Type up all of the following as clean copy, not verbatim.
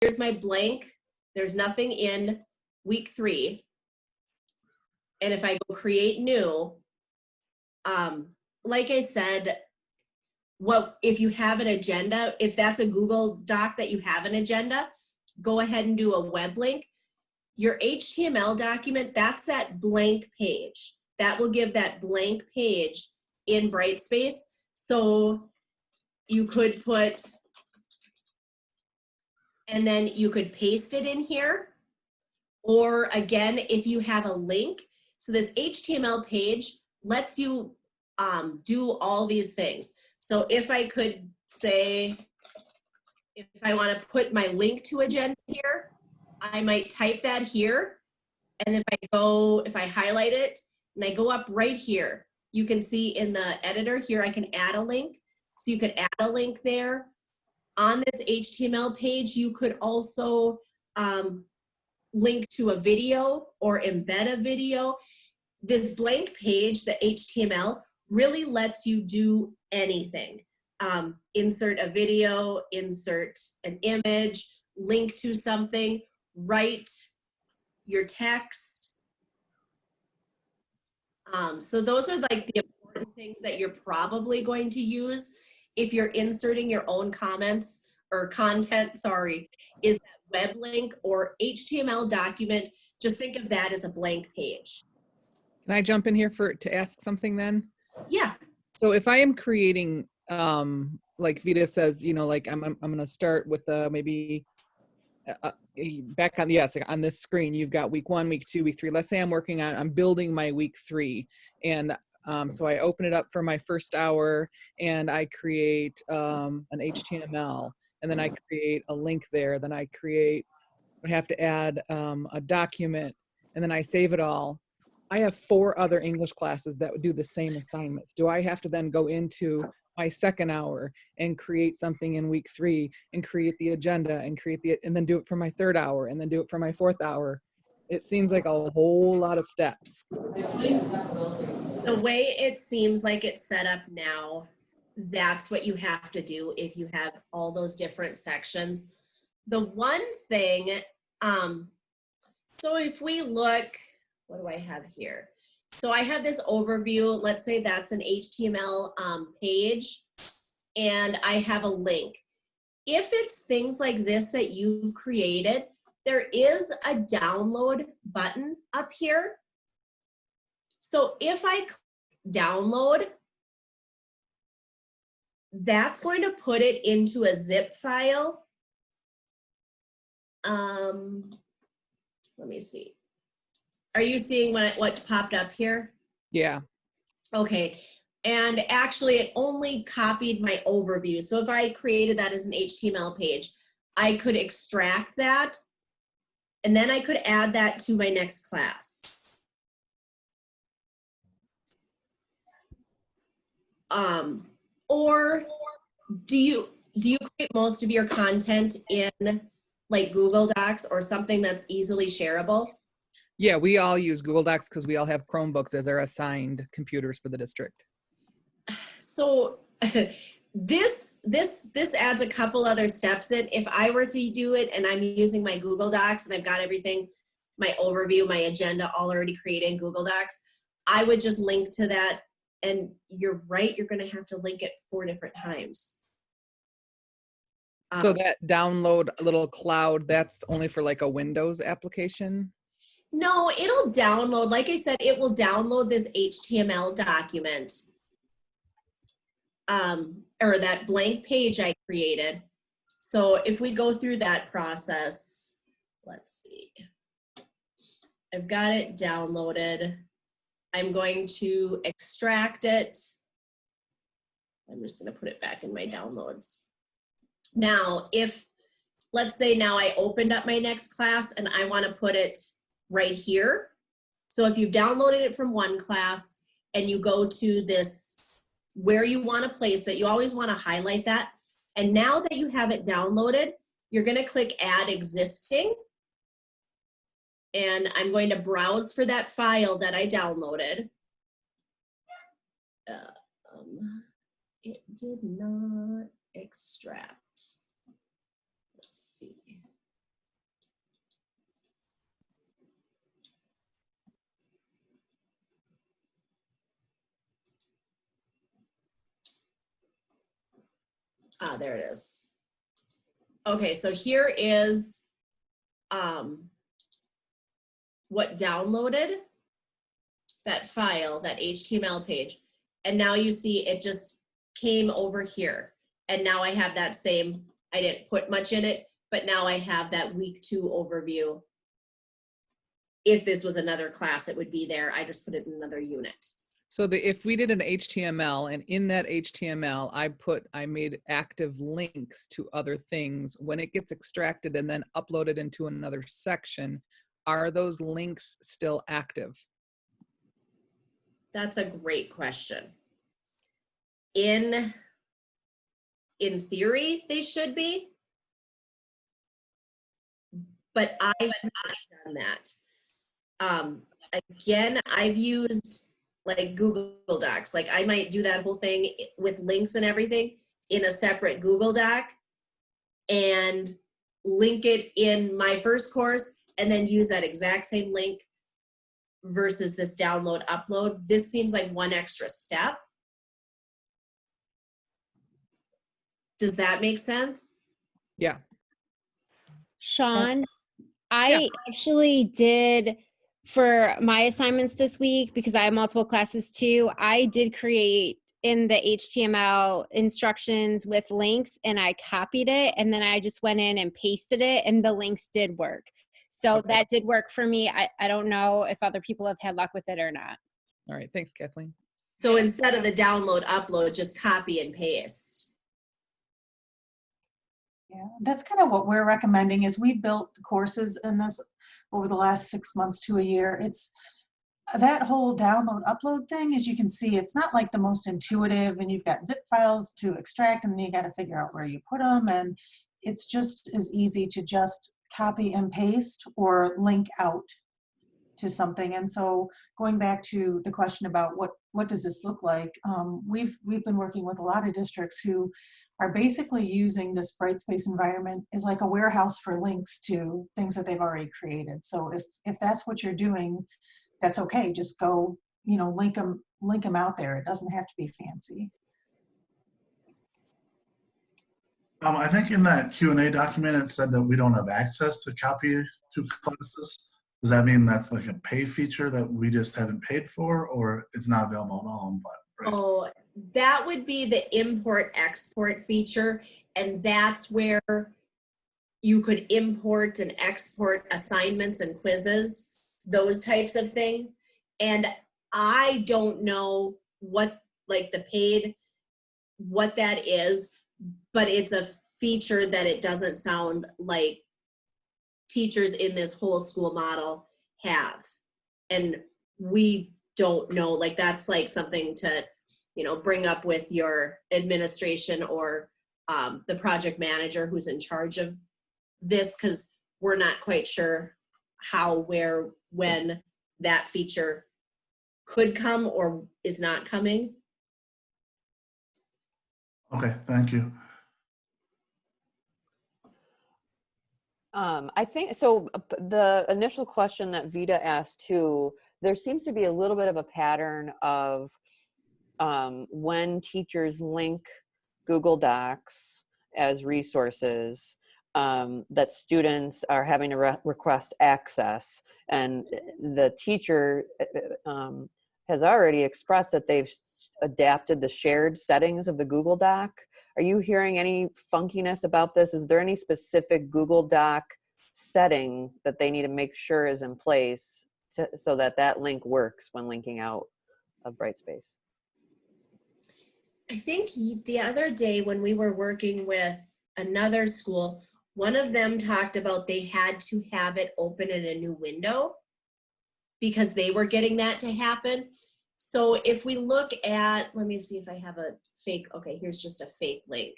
here's my blank. There's nothing in week 3. And if I go create new, like I said, if you have an agenda, if that's a Google Doc that you have an agenda, go ahead and do a web link. Your HTML document, that's that blank page. That will give that blank page in Brightspace. So you could put, and then you could paste it in here. Or again, if you have a link, so this HTML page lets you do all these things. So if I could say, if I want to put my link to agenda here, I might type that here. And if I highlight it and I go up right here, you can see in the editor here, I can add a link. So you could add a link there. On this HTML page, you could also link to a video or embed a video. This blank page, the HTML, really lets you do anything. Insert a video, insert an image, link to something, write your text. So those are like the important things that you're probably going to use if you're inserting your own comments or content, sorry, is that web link or HTML document. Just think of that as a blank page. Can I jump in here to ask something then? Yeah. So if I am creating, like Vita says, you know, like I'm going to start with maybe back on, yes, on this screen, you've got week 1, week 2, week 3. Let's say I'm building my week 3. And so I open it up for my first hour and I create an HTML, and then I create a link there. Then I have to add a document, and then I save it all. I have 4 other English classes that would do the same assignments. Do I have to then go into my second hour and create something in week 3 and create the agenda and and then do it for my third hour and then do it for my 4th hour? It seems like a whole lot of steps. The way it seems like it's set up now, that's what you have to do if you have all those different sections. The one thing, so if we look, what do I have here? So I have this overview. Let's say that's an HTML page, and I have a link. If it's things like this that you've created, there is a download button up here. So if I click download, that's going to put it into a zip file. Let me see. Are you seeing what popped up here? Yeah. Okay. And actually it only copied my overview. So if I created that as an HTML page, I could extract that and then I could add that to my next class. Or do you create most of your content in like Google Docs or something that's easily shareable? Yeah, we all use Google Docs because we all have Chromebooks as our assigned computers for the district. So this adds a couple other steps in. If I were to do it and I'm using my Google Docs and I've got everything, my overview, my agenda all already created in Google Docs, I would just link to that. And you're right, you're going to have to link it 4 different times. So that download little cloud, that's only for like a Windows application? No, it'll download. Like I said, it will download this HTML document. Or that blank page I created. So if we go through that process, let's see. I've got it downloaded. I'm going to extract it. I'm just going to put it back in my downloads. Now, let's say now I opened up my next class and I want to put it right here. So if you've downloaded it from one class and you go to this, where you want to place it, you always want to highlight that. And now that you have it downloaded, you're going to click Add Existing. And I'm going to browse for that file that I downloaded. It did not extract. Let's see. Ah, there it is. Okay, so here is what downloaded that file, that HTML page. And now you see it just came over here. And now I have that same, I didn't put much in it, but now I have that week 2 overview. If this was another class, it would be there. I just put it in another unit. So if we did an HTML, and in that HTML, I made active links to other things, when it gets extracted and then uploaded into another section, are those links still active? That's a great question. In theory, they should be, but I have not done that. Again, I've used like Google Docs. Like I might do that whole thing with links and everything in a separate Google Doc and link it in my first course and then use that exact same link versus this download upload. This seems like one extra step. Does that make sense? Yeah. Sean, I actually did for my assignments this week, because I have multiple classes too, I did create in the HTML instructions with links and I copied it and then I just went in and pasted it and the links did work. So that did work for me. I don't know if other people have had luck with it or not. All right. Thanks, Kathleen. So instead of the download upload, just copy and paste. Yeah, that's kind of what we're recommending. Is we built courses in this over the last 6 months to a year. It's that whole download upload thing, as you can see, it's not like the most intuitive, and you've got zip files to extract and then you got to figure out where you put them, and it's just as easy to just copy and paste or link out to something. And so going back to the question about what does this look like, we've been working with a lot of districts who are basically using this Brightspace environment as like a warehouse for links to things that they've already created. So if that's what you're doing, that's okay. Just go, link them out there. It doesn't have to be fancy. I think in that Q&A document, it said that we don't have access to copy to classes. Does that mean that's like a pay feature that we just haven't paid for, or it's not available at all? Oh, that would be the import-export feature, and that's where you could import and export assignments and quizzes, those types of things. And I don't know what, like the paid, what that is, but it's a feature that it doesn't sound like teachers in this whole school model have. And we don't know, like that's like something to, bring up with your administration or the project manager who's in charge of this, because we're not quite sure how, where, when that feature could come or is not coming. Okay, thank you. I think so. The initial question that Vita asked too, there seems to be a little bit of a pattern of when teachers link Google Docs as resources, that students are having to request access, and the teacher has already expressed that they've adapted the shared settings of the Google Doc. Are you hearing any funkiness about this? Is there any specific Google Doc setting that they need to make sure is in place so that link works when linking out of Brightspace? I think the other day when we were working with another school, one of them talked about they had to have it open in a new window because they were getting that to happen. So if we look at, let me see if I have a fake, okay, here's just a fake link.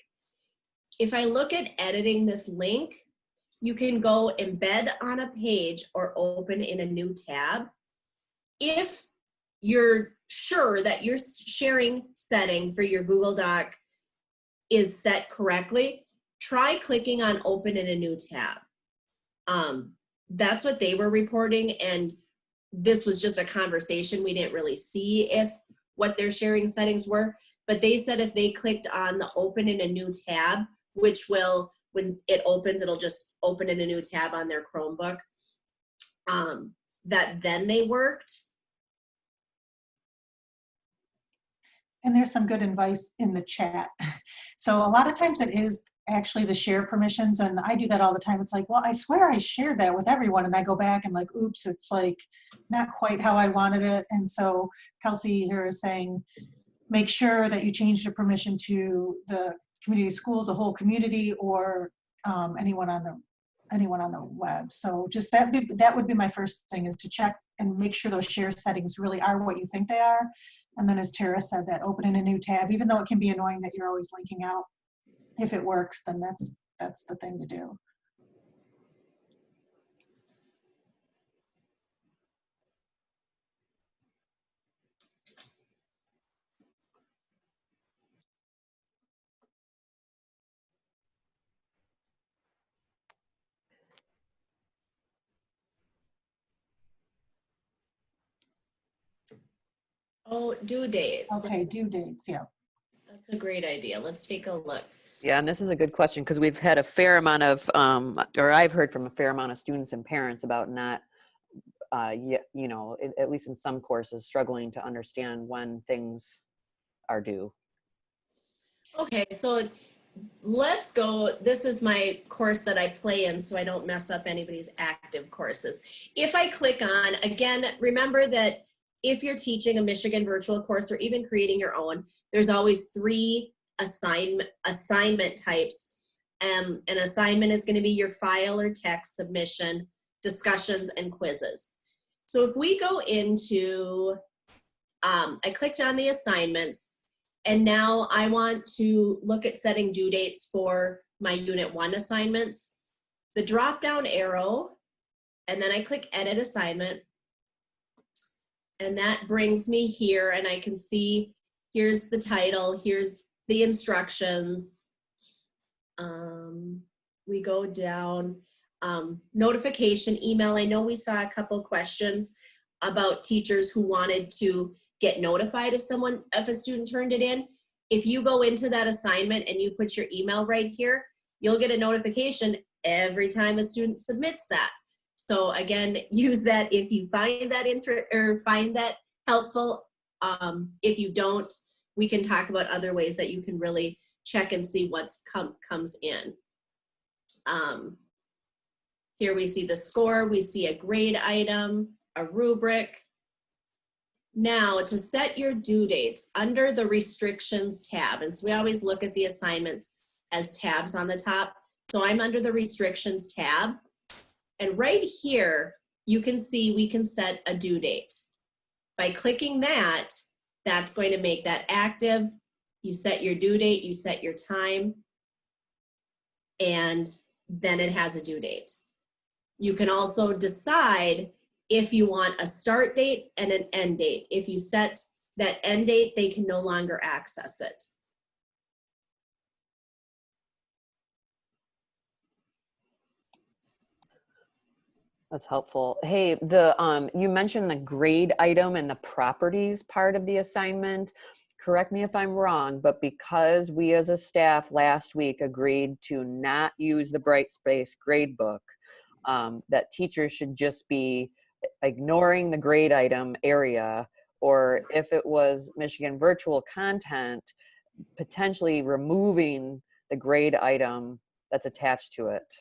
If I look at editing this link, you can go embed on a page or open in a new tab. If you're sure that your sharing setting for your Google Doc is set correctly, try clicking on open in a new tab. That's what they were reporting, and this was just a conversation. We didn't really see what their sharing settings were, but they said if they clicked on the open in a new tab, which will, when it opens, it'll just open in a new tab on their Chromebook, that then they worked. And there's some good advice in the chat. So a lot of times it is actually the share permissions, and I do that all the time. It's like, well, I swear I shared that with everyone, and I go back and like, oops, it's like not quite how I wanted it. And so Kelsey here is saying, make sure that you change the permission to the community schools, the whole community, or anyone on the web. So just that would be my first thing, is to check and make sure those share settings really are what you think they are. And then, as Tara said, that open in a new tab, even though it can be annoying that you're always linking out, if it works, then that's the thing to do. Oh, due dates. Okay, due dates, yeah. That's a great idea. Let's take a look. Yeah, and this is a good question because we've had a fair amount of, or I've heard from a fair amount of students and parents about not, you know, at least in some courses, struggling to understand when things are due. Okay, so let's go. This is my course that I play in, so I don't mess up anybody's active courses. If I click on, again, remember that if you're teaching a Michigan virtual course or even creating your own, there's always 3 assignment types. An assignment is going to be your file or text submission, discussions, and quizzes. So if we go into, I clicked on the assignments, and now I want to look at setting due dates for my Unit 1 assignments. The drop-down arrow, and then I click Edit Assignment, and that brings me here, and I can see here's the title, here's the instructions. We go down, notification, email. I know we saw a couple questions about teachers who wanted to get notified if a student turned it in. If you go into that assignment and you put your email right here, you'll get a notification every time a student submits that. So again, use that if you find that helpful. If you don't, we can talk about other ways that you can really check and see what's comes in. Here we see the score, we see a grade item, a rubric. Now, to set your due dates under the restrictions tab, and so we always look at the assignments as tabs on the top. So I'm under the restrictions tab, and right here, you can see we can set a due date. By clicking that, that's going to make that active. You set your due date, you set your time, and then it has a due date. You can also decide if you want a start date and an end date. If you set that end date, they can no longer access it. That's helpful. Hey, you mentioned the grade item and the properties part of the assignment. Correct me if I'm wrong, but because we as a staff last week agreed to not use the Brightspace gradebook, that teachers should just be ignoring the grade item area, or if it was Michigan virtual content, potentially removing the grade item that's attached to it.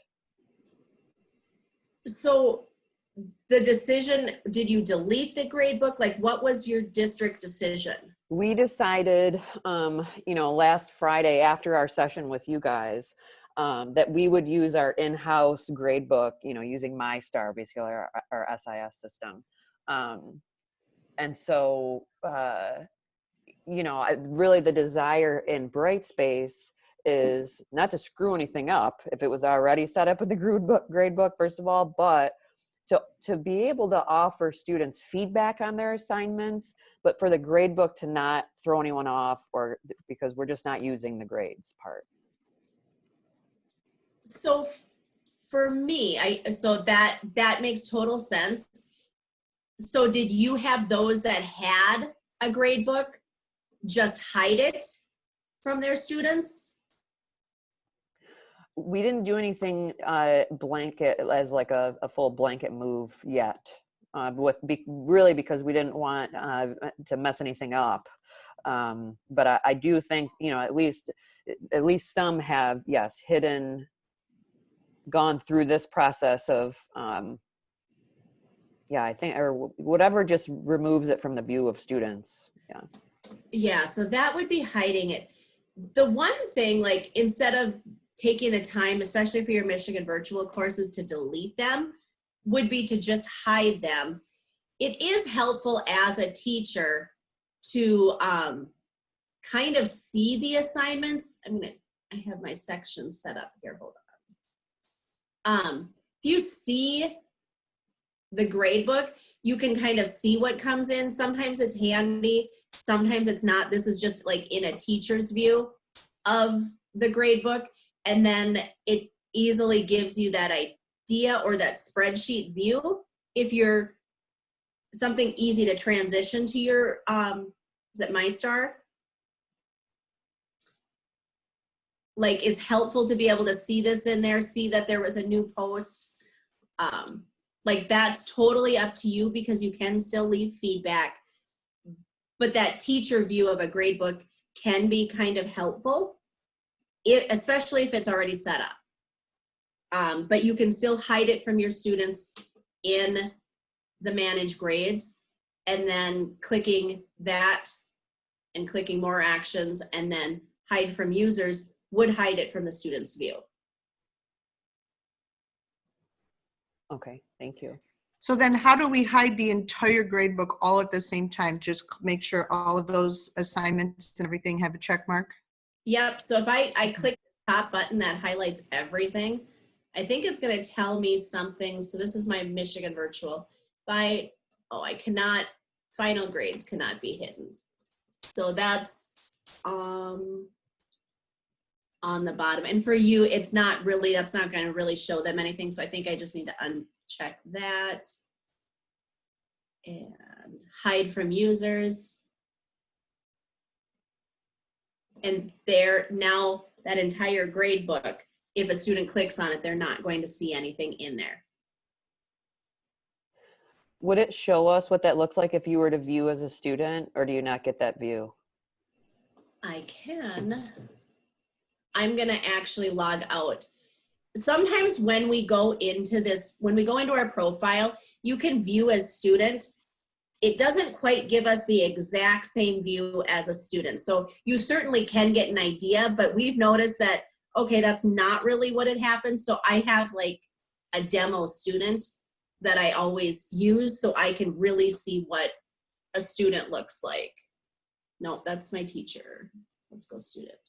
So the decision, did you delete the gradebook? Like, what was your district decision? We decided, last Friday after our session with you guys, that we would use our in-house gradebook, using MyStar, basically our SIS system. And so, really the desire in Brightspace is not to screw anything up if it was already set up with the gradebook, first of all, but to be able to offer students feedback on their assignments, but for the gradebook to not throw anyone off, or because we're just not using the grades part. So for me, so that makes total sense. So did you have those that had a grade book? just hide it from their students? We didn't do anything blanket as like a full blanket move yet, really because we didn't want to mess anything up. But I do think, you know, at least some have, yes, gone through this process of, yeah, I think, or whatever just removes it from the view of students. Yeah. Yeah, so that would be hiding it. The one thing, like, instead of taking the time, especially for your Michigan virtual courses, to delete them, would be to just hide them. It is helpful as a teacher to kind of see the assignments. I have my sections set up here, hold on. If you see the grade book, you can kind of see what comes in. Sometimes it's handy, sometimes it's not. This is just like in a teacher's view of the grade book. And then it easily gives you that idea or that spreadsheet view. If you're something easy to transition to your, is it MyStar? Like, it's helpful to be able to see this in there, see that there was a new post. Like, that's totally up to you because you can still leave feedback. But that teacher view of a grade book can be kind of helpful, especially if it's already set up. But you can still hide it from your students in the manage grades, and then clicking that and clicking more actions and then hide from users would hide it from the student's view. Okay, thank you. So then how do we hide the entire grade book all at the same time? Just make sure all of those assignments and everything have a check mark? Yep, so if I click the top button that highlights everything, I think it's gonna tell me something. So this is my Michigan virtual. I cannot, final grades cannot be hidden. So that's on the bottom. And for you, it's not really, that's not gonna really show them anything. So I think I just need to uncheck that and hide from users. And there, now that entire grade book, if a student clicks on it, they're not going to see anything in there. Would it show us what that looks like if you were to view as a student, or do you not get that view? I can. I'm gonna actually log out. Sometimes when we go into this, when we go into our profile, you can view as student. It doesn't quite give us the exact same view as a student. So you certainly can get an idea, but we've noticed that, okay, that's not really what it happens. So I have like a demo student that I always use so I can really see what a student looks like. No, that's my teacher. Let's go student.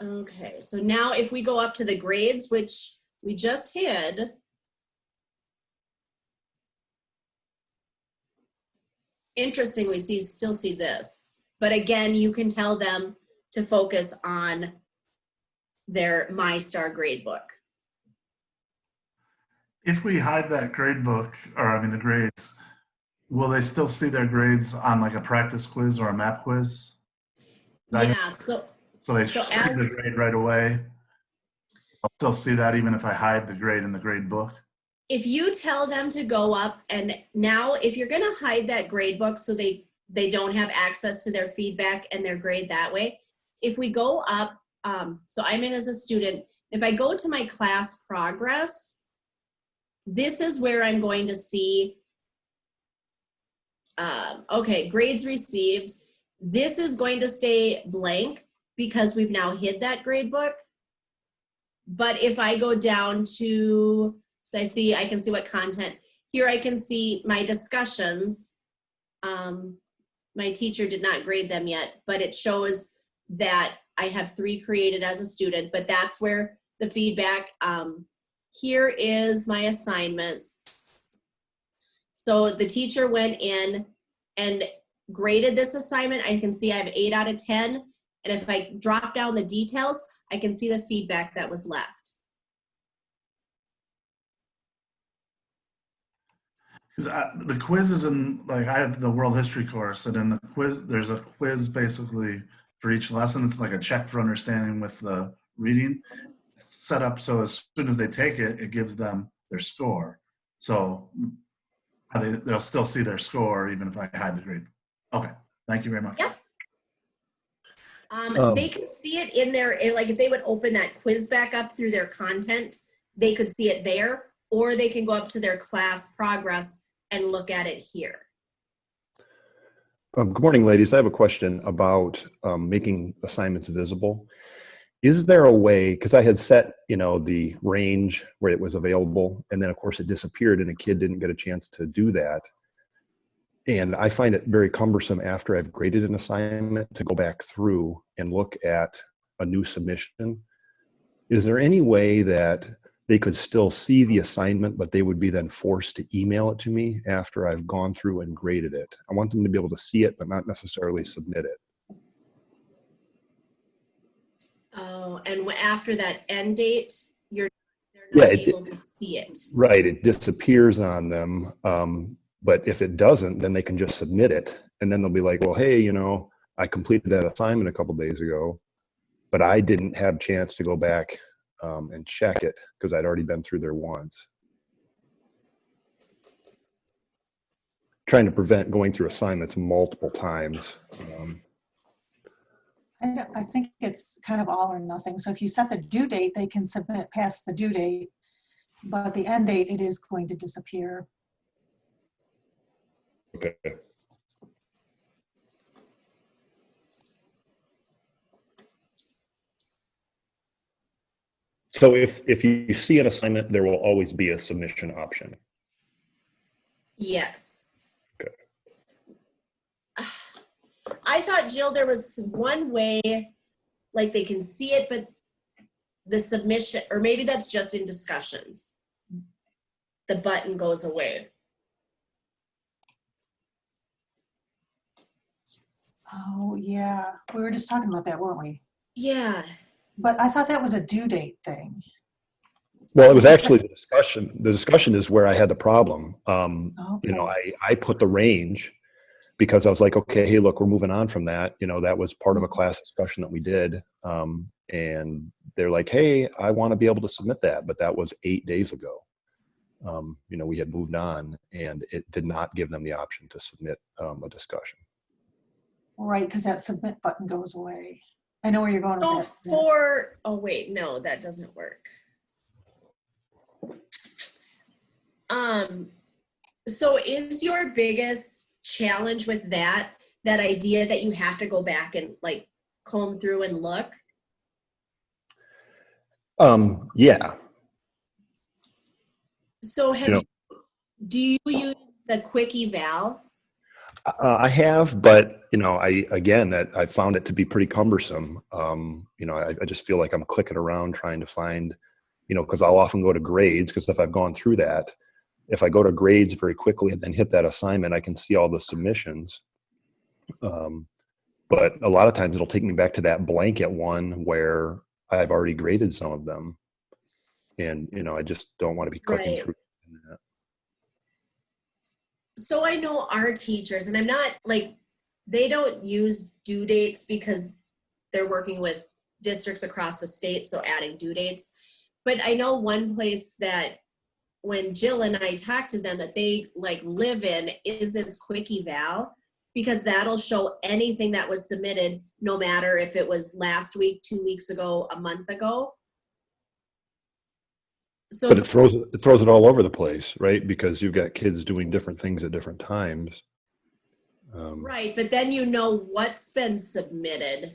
Okay, so now if we go up to the grades, which we just hid, interesting, we still see this. But again, you can tell them to focus on their MyStar gradebook. If we hide that grade book, or I mean the grades, will they still see their grades on like a practice quiz or a map quiz? Yeah, So they see the grade right away. I'll still see that even if I hide the grade in the grade book. if you tell them to go up, and now if you're gonna hide that grade book so they don't have access to their feedback and their grade that way, if we go up, so I'm in as a student, if I go to my class progress, this is where I'm going to see, okay, grades received. This is going to stay blank because we've now hid that grade book. But if I go down to, so I can see what content, here I can see my discussions. My teacher did not grade them yet, but it shows that I have 3 created as a student, but that's where the feedback, here is my assignments. So the teacher went in and graded this assignment. I can see I have 8 out of 10. And if I drop down the details, I can see the feedback that was left. Because the quiz is in, like, I have the world history course, and in the quiz, there's a quiz basically for each lesson. It's like a check for understanding with the reading. It's set up so as soon as they take it, it gives them their score. So they'll still see their score even if I hide the grade. Okay, thank you very much. Yep. They could see it in their, like if they would open that quiz back up through their content, they could see it there, or they can go up to their class progress and look at it here. Good morning, ladies. I have a question about making assignments visible. Is there a way, because I had set, the range where it was available, and then of course it disappeared and a kid didn't get a chance to do that. And I find it very cumbersome after I've graded an assignment to go back through and look at a new submission. Is there any way that they could still see the assignment, but they would be then forced to email it to me after I've gone through and graded it? I want them to be able to see it, but not necessarily submit it. Oh, and after that end date, they're not able to see it. Right, it disappears on them. But if it doesn't, then they can just submit it. And then they'll be like, well, hey, I completed that assignment a couple days ago, but I didn't have a chance to go back and check it because I'd already been through there once. Trying to prevent going through assignments multiple times. I think it's kind of all or nothing. So if you set the due date, they can submit past the due date, but the end date, it is going to disappear. Okay. So if you see an assignment, there will always be a submission option. Yes. Okay. I thought, Jill, there was one way, like they can see it, but the submission, or maybe that's just in discussions. The button goes away. Oh, yeah. We were just talking about that, weren't we? Yeah. But I thought that was a due date thing. Well, it was actually the discussion. The discussion is where I had the problem. Okay. I put the range because I was like, okay, hey, look, we're moving on from that. That was part of a class discussion that we did. And they're like, hey, I want to be able to submit that. But that was 8 days ago. We had moved on and it did not give them the option to submit a discussion. Right, because that submit button goes away. I know where you're going So with that. oh wait, no, that doesn't work. So is your biggest challenge with that idea that you have to go back and like comb through and look? Yeah. So do you use the quick eval? I have, but I found it to be pretty cumbersome. I just feel like I'm clicking around trying to find, because I'll often go to grades, because if I've gone through that, if I go to grades very quickly and then hit that assignment, I can see all the submissions. But a lot of times it'll take me back to that blanket one where I've already graded some of them. And, I just don't want to be clicking through that. So I know our teachers, and I'm not like, they don't use due dates because they're working with districts across the state, so adding due dates. But I know one place that when Jill and I talked to them that they like live in is this quick eval, because that'll show anything that was submitted, no matter if it was last week, 2 weeks ago, a month ago. So, but it throws it all over the place, right? Because you've got kids doing different things at different times. Right, but then what's been submitted.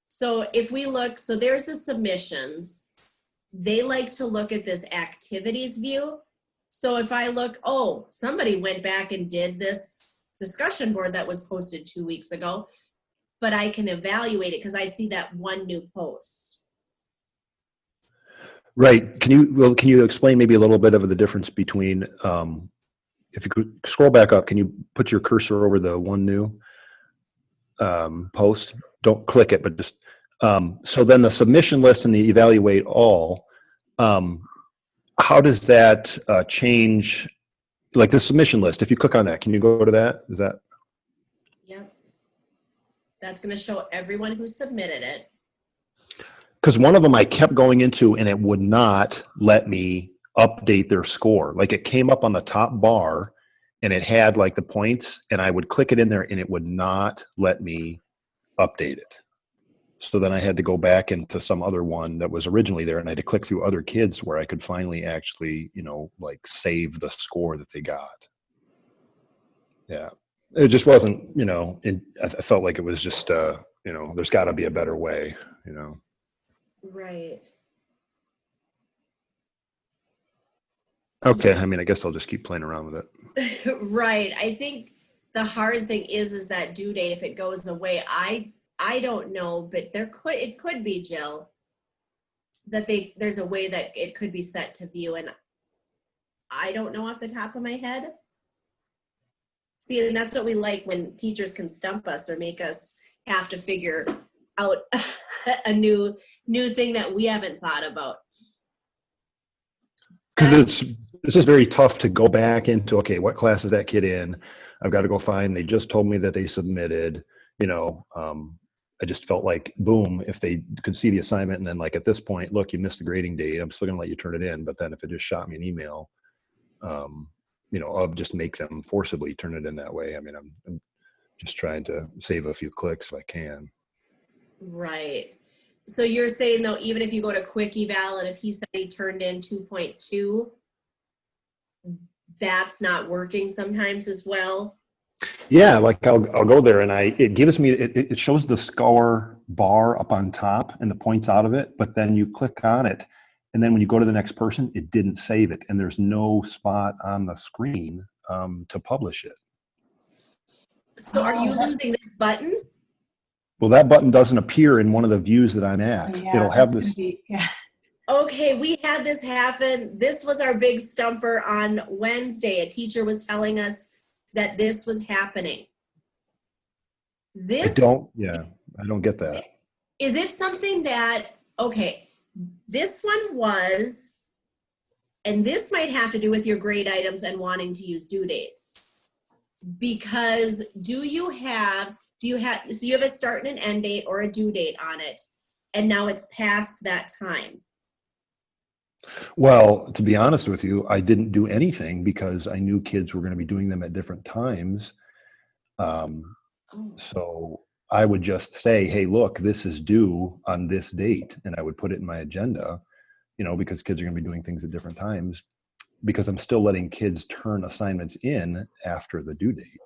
So if we look, so there's the submissions. They like to look at this activities view. So if I look, oh, somebody went back and did this discussion board that was posted 2 weeks ago, but I can evaluate it because I see that one new post. Right. Can you explain maybe a little bit of the difference between, if you could scroll back up, can you put your cursor over the one new? post. Don't click it, but just so then the submission list and the evaluate all. How does that change? Like the submission list, if you click on that, can you go to that? Is that? Yep. That's going to show everyone who submitted it. Because one of them I kept going into and it would not let me update their score. Like it came up on the top bar and it had like the points and I would click it in there and it would not let me update it. So then I had to go back into some other one that was originally there and I had to click through other kids where I could finally actually, like save the score that they got. Yeah. It just wasn't, I felt like it was just, there's got to be a better way, Right. Okay. I mean, I guess I'll just keep playing around with it. Right. I think the hard thing is that due date, if it goes away, I don't know, but it could be, Jill, that there's a way that it could be set to view, and I don't know off the top of my head. See, and that's what we like when teachers can stump us or make us have to figure out a new thing that we haven't thought about. Because it's just very tough to go back into, okay, what class is that kid in? I've got to go find, they just told me that they submitted, I just felt like, boom, if they could see the assignment and then like at this point, look, you missed the grading date, I'm still gonna let you turn it in. But then if it just shot me an email, I'll just make them forcibly turn it in that way. I mean, I'm just trying to save a few clicks if I can. Right. So you're saying though, even if you go to quick eval and if he said he turned in 2.2, that's not working sometimes as well? Yeah, like I'll go there and it gives me, it shows the score bar up on top and the points out of it, but then you click on it and then when you go to the next person, it didn't save it and there's no spot on the screen to publish it. So are you losing this button? Well, that button doesn't appear in one of the views that I'm at. Yeah, It'll have that's this. gonna be, yeah. Okay, we had this happen. This was our big stumper on Wednesday. A teacher was telling us that this was happening. I don't get that. Is it something that, okay, this one was, and this might have to do with your grade items and wanting to use due dates. Because so you have a start and an end date or a due date on it, and now it's past that time. Well, to be honest with you, I didn't do anything because I knew kids were going to be doing them at different times. So I would just say, hey, look, this is due on this date. And I would put it in my agenda, because kids are going to be doing things at different times because I'm still letting kids turn assignments in after the due date.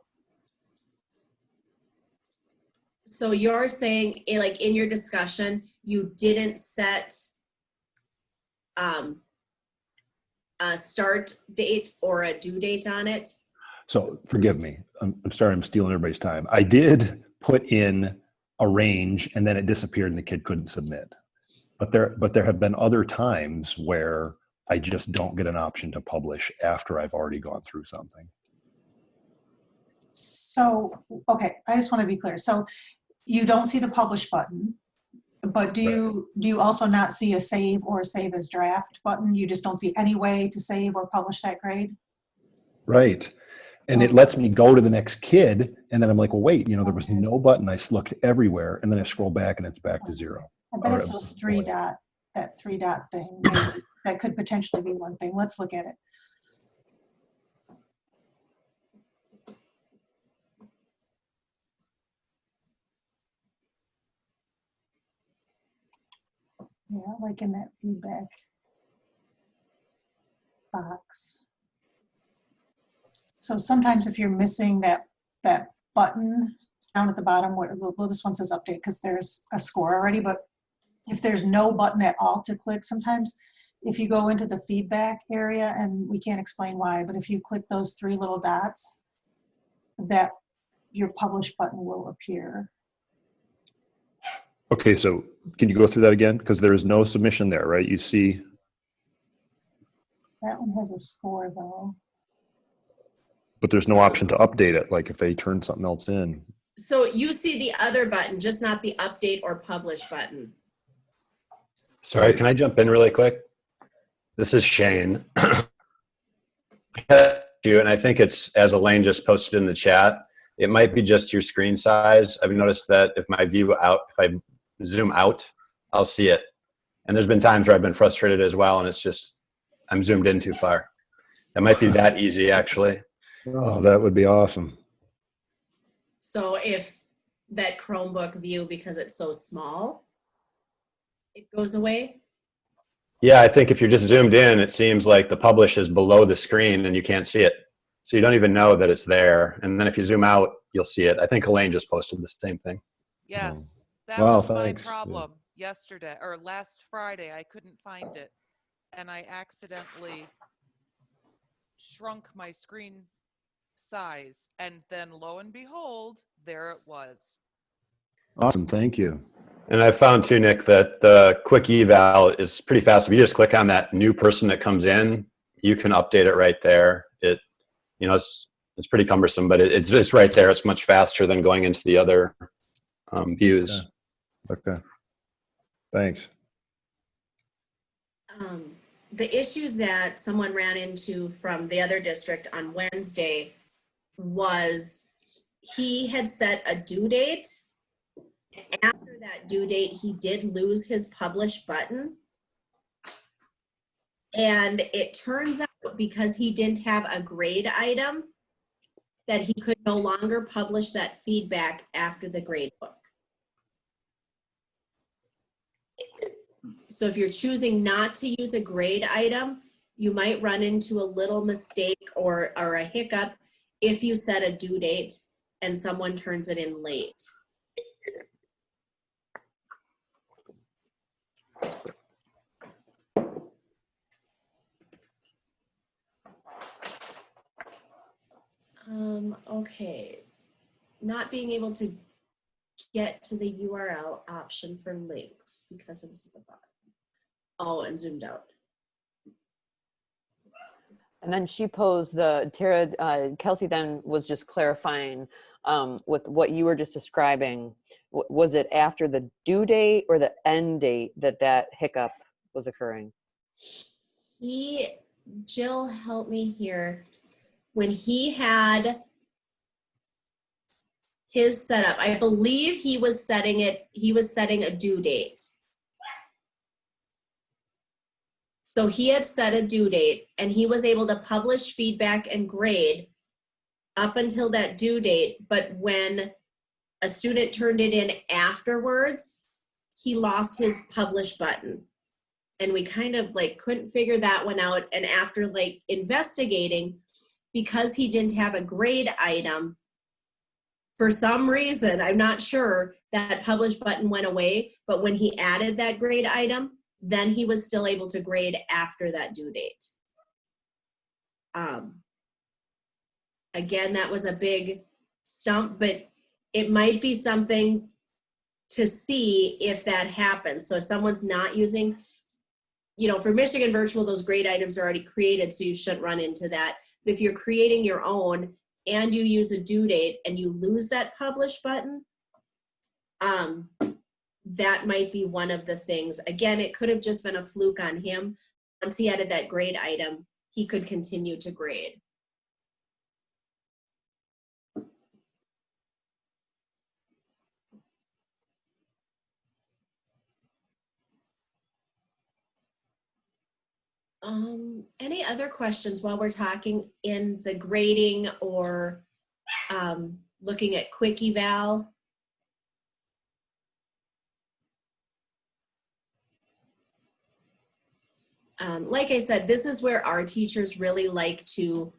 So you're saying, like in your discussion, you didn't set a start date or a due date on it? So forgive me. I'm sorry I'm stealing everybody's time. I did put in a range and then it disappeared and the kid couldn't submit. But there have been other times where I just don't get an option to publish after I've already gone through something. So, okay, I just want to be clear. So you don't see the publish button, but do you also not see a save or save as draft button? You just don't see any way to save or publish that grade? Right. And it lets me go to the next kid. And then I'm like, well, wait, there was no button. I looked everywhere. And then I scroll back and it's back to zero. I bet it's those that three dot thing. Maybe. That could potentially be one thing. Let's look at it. Yeah, like in that feedback box. So sometimes if you're missing that button down at the bottom, well, this one says update because there's a score already, but if there's no button at all to click, sometimes if you go into the feedback area, and we can't explain why, but if you click those three little dots, that your publish button will appear. Okay, so can you go through that again? Because there is no submission there, right? You see. That one has a score though. But there's no option to update it, like if they turn something else in. So you see the other button, just not the update or publish button. Sorry, can I jump in really quick? This is Shane. And I think it's, as Elaine just posted in the chat, it might be just your screen size. I've noticed that if my view out, if I zoom out, I'll see it. And there's been times where I've been frustrated as well, and it's just, I'm zoomed in too far. It might be that easy, actually. Oh, that would be awesome. So if that Chromebook view, because it's so small, it goes away. Yeah, I think if you're just zoomed in, it seems like the publish is below the screen and you can't see it. So you don't even know that it's there. And then if you zoom out, you'll see it. I think Elaine just posted the same thing. Yes, that Wow, was thanks. my problem yesterday or last Friday. I couldn't find it, and I accidentally shrunk my screen size, and then lo and behold, there it was. Awesome, thank you. And I found too, Nick, that the quick eval is pretty fast. If you just click on that new person that comes in, you can update it right there. It's pretty cumbersome, but it's just right there. It's much faster than going into the other views. Okay. Thanks. The issue that someone ran into from the other district on Wednesday was he had set a due date. After that due date, he did lose his publish button. And it turns out because he didn't have a grade item, that he could no longer publish that feedback after the grade book. So if you're choosing not to use a grade item, you might run into a little mistake or a hiccup if you set a due date and someone turns it in late. Okay, not being able to get to the URL option for links because it was at the bottom. Oh, and zoomed out. And then she posed Kelsey then was just clarifying with what you were just describing. Was it after the due date or the end date that hiccup was occurring? Jill, help me here. When he had his setup, I believe he was setting a due date. So he had set a due date and he was able to publish feedback and grade up until that due date. But when a student turned it in afterwards, he lost his publish button. And we kind of couldn't figure that one out. And after investigating, because he didn't have a grade item, for some reason, I'm not sure, that publish button went away. But when he added that grade item, then he was still able to grade after that due date. Again, that was a big stump, but it might be something to see if that happens. So if someone's not using, for Michigan Virtual, those grade items are already created, so you shouldn't run into that. But if you're creating your own and you use a due date and you lose that publish button, that might be one of the things. Again, it could have just been a fluke on him. Once he added that grade item, he could continue to grade. Any other questions while we're talking in the grading or looking at quick eval? Like I said, this is where our teachers really like to,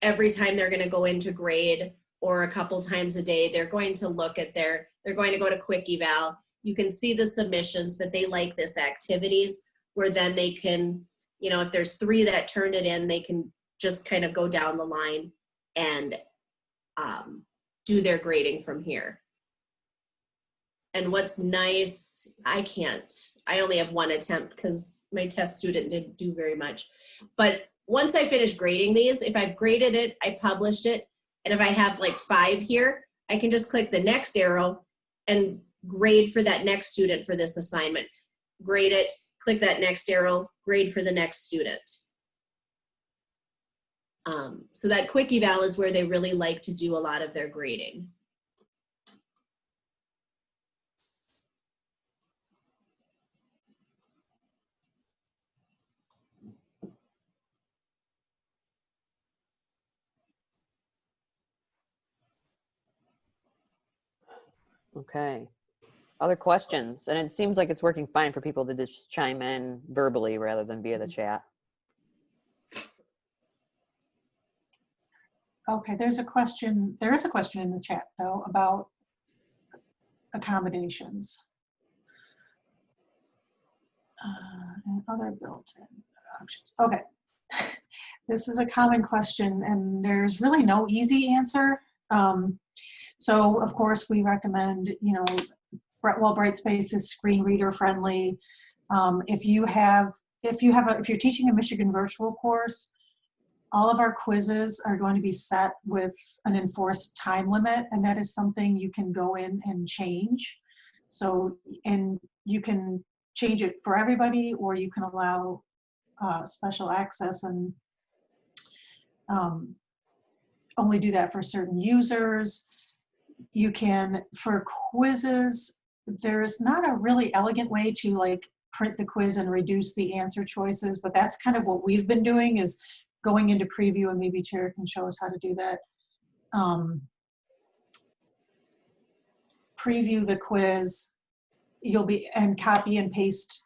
every time they're going to go into grade or a couple times a day, they're going to look at they're going to go to quick eval. You can see the submissions, but they like this activities where then they can, if there's 3 that turned it in, they can just kind of go down the line and do their grading from here. And what's nice, I only have 1 attempt because my test student didn't do very much. But once I finish grading these, if I've graded it, I published it, and if I have 5 here, I can just click the next arrow and grade for that next student for this assignment. Grade it, click that next arrow, grade for the next student. So that quick eval is where they really like to do a lot of their grading. Okay. Other questions? And it seems like it's working fine for people to just chime in verbally rather than via the chat. Okay, there is a question in the chat though about accommodations. And other built-in options. Okay. This is a common question and there's really no easy answer. So of course we recommend, you know, well, Brightspace is screen reader friendly. If you're teaching a Michigan virtual course, all of our quizzes are going to be set with an enforced time limit, and that is something you can go in and change. So, and you can change it for everybody, or you can allow special access and only do that for certain users. You can, for quizzes, there's not a really elegant way to like print the quiz and reduce the answer choices, but that's kind of what we've been doing, is going into preview, and maybe Tara can show us how to do that. Preview the quiz, and copy and paste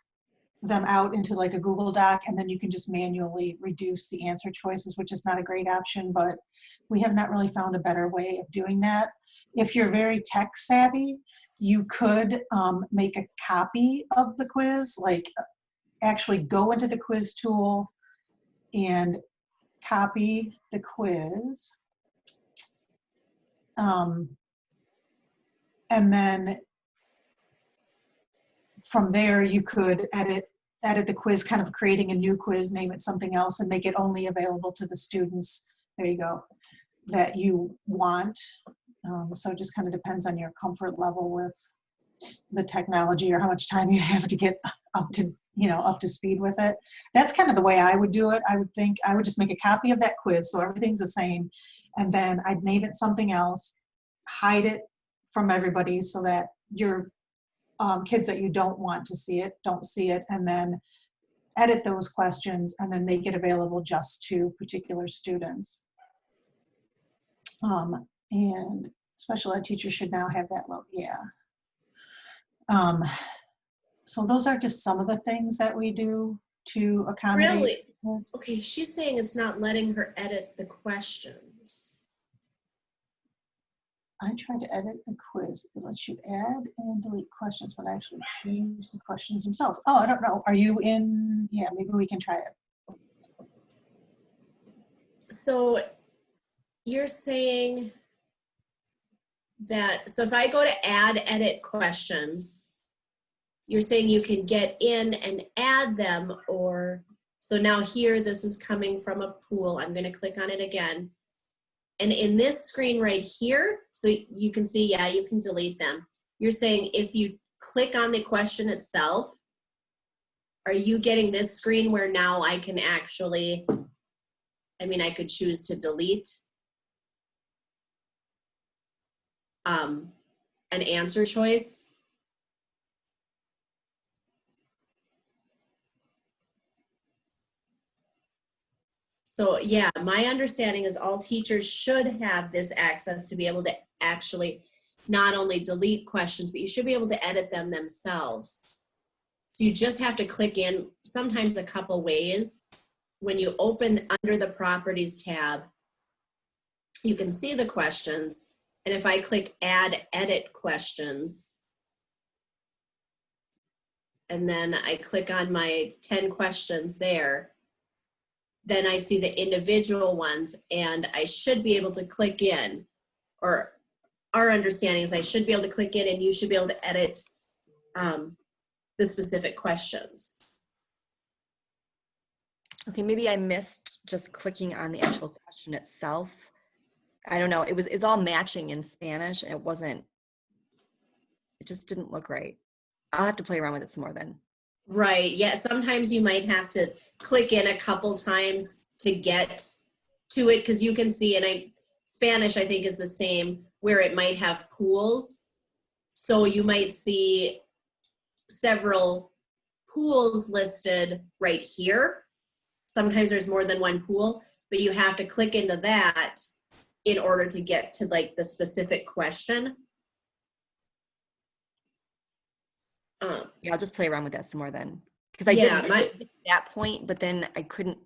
them out into like a Google Doc, and then you can just manually reduce the answer choices, which is not a great option, but we have not really found a better way of doing that. If you're very tech savvy, you could make a copy of the quiz, like actually go into the quiz tool and copy the quiz. And then from there, you could edit the quiz, kind of creating a new quiz, name it something else, and make it only available to the students, there you go, that you want. So it just kind of depends on your comfort level with the technology or how much time you have to get up to speed with it. That's kind of the way I would do it. I would think I would just make a copy of that quiz so everything's the same, and then I'd name it something else, hide it from everybody so that your kids that you don't want to see it don't see it, and then edit those questions and then make it available just to particular students. And special ed teachers should now have that level, yeah. So those are just some of the things that we do to accommodate. Really? Okay, she's saying it's not letting her edit the questions. I tried to edit a quiz. It lets you add and delete questions, but actually change the questions themselves. Oh, I don't know. Are you in? Yeah, maybe we can try it. So you're saying that, so if I go to add, edit questions, you're saying you can get in and add them, or, so now here, this is coming from a pool. I'm gonna click on it again. And in this screen right here, so you can see, yeah, you can delete them. You're saying if you click on the question itself, are you getting this screen where now I can actually, I mean, I could choose to delete an answer choice. So yeah, my understanding is all teachers should have this access to be able to actually not only delete questions, but you should be able to edit them themselves. So you just have to click in sometimes a couple ways. When you open under the properties tab, you can see the questions. And if I click add edit questions, and then I click on my 10 questions there, then I see the individual ones, and I should be able to click in, or our understanding is I should be able to click in and you should be able to edit the specific questions. Okay, maybe I missed just clicking on the actual question itself. I don't know. It's all matching in Spanish, and it just didn't look right. I'll have to play around with it some more then. Right. Yeah. Sometimes you might have to click in a couple times to get to it, because you can see, and Spanish I think is the same, where it might have pools. So you might see several pools listed right here. Sometimes there's more than one pool, but you have to click into that in order to get to like the specific question. Yeah, I'll just play around with that some more then. Because I Yeah, did get to that point, but then I couldn't,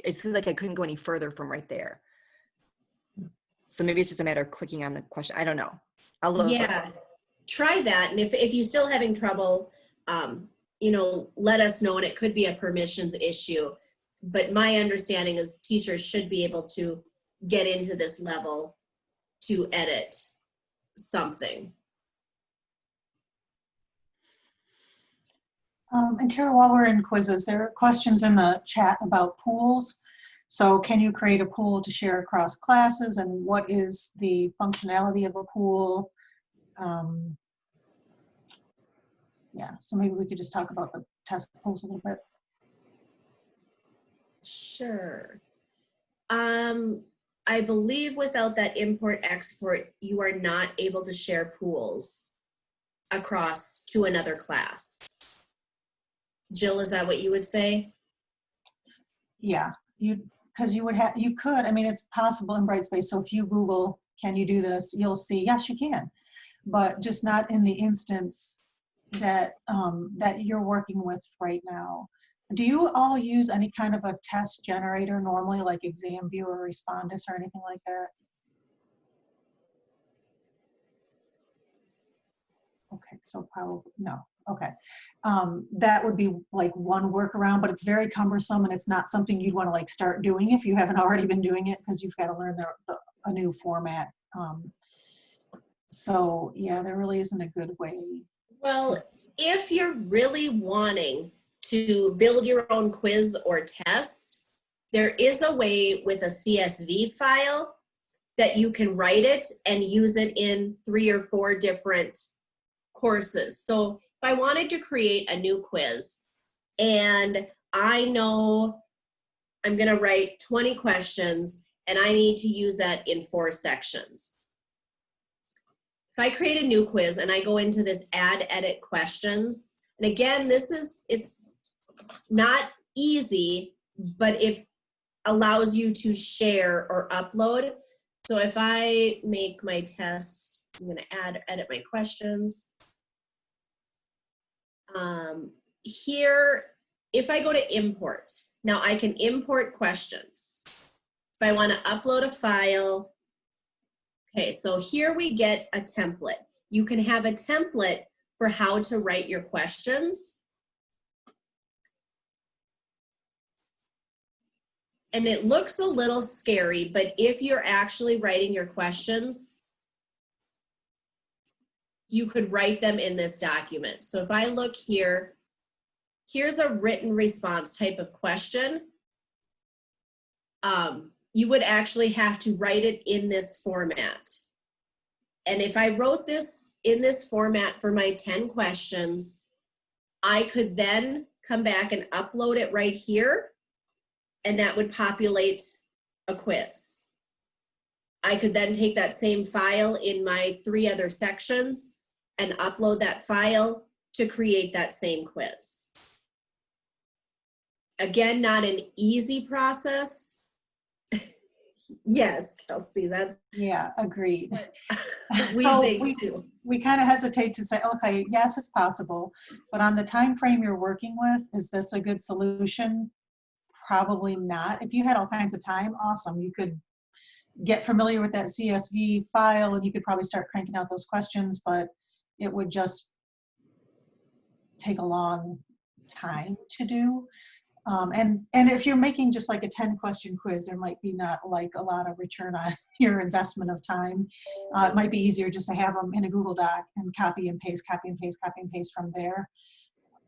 it seems like I couldn't go any further from right there. So maybe it's just a matter of clicking on the question. I don't know. I'll look. Yeah, try that. And if you're still having trouble, you know, let us know, and it could be a permissions issue. But my understanding is teachers should be able to get into this level to edit something. And Tara, while we're in quizzes, there are questions in the chat about pools. So can you create a pool to share across classes, and what is the functionality of a pool? Yeah, so maybe we could just talk about the test pools a little bit. Sure. I believe without that import export, you are not able to share pools across to another class. Jill, is that what you would say? Yeah, because you could, I mean, it's possible in Brightspace. So if you Google, can you do this? You'll see, yes, you can, but just not in the instance that, that you're working with right now. Do you all use any kind of a test generator normally, like ExamView or Respondus or anything like that? Okay, so probably no. Okay, that would be like one workaround, but it's very cumbersome, and it's not something you'd want to like start doing if you haven't already been doing it, because you've got to learn a new format. So yeah, there really isn't a good way. Well, if you're really wanting to build your own quiz or test, there is a way with a CSV file that you can write it and use it in 3 or 4 different courses. So if I wanted to create a new quiz and I know I'm going to write 20 questions and I need to use that in 4 sections. If I create a new quiz and I go into this add edit questions, and again, it's not easy, but it allows you to share or upload. So if I make my test, I'm going to edit my questions. Here, if I go to import, now I can import questions. If I want to upload a file, okay, so here we get a template. You can have a template for how to write your questions. And it looks a little scary, but if you're actually writing your questions, you could write them in this document. So if I look here, here's a written response type of question. You would actually have to write it in this format. And if I wrote this in this format for my 10 questions, I could then come back and upload it right here, and that would populate a quiz. I could then take that same file in my 3 other sections and upload that file to create that same quiz. Again, not an easy process. Yes, Kelsey, that's. Yeah, agreed. So we kind of hesitate to say, okay, yes, it's possible, but on the time frame you're working with, is this a good solution? Probably not. If you had all kinds of time, awesome. You could get familiar with that CSV file and you could probably start cranking out those questions, but it would just take a long time to do. And if you're making just like a 10 question quiz, there might be not like a lot of return on your investment of time. It might be easier just to have them in a Google Doc and copy and paste, copy and paste, copy and paste from there,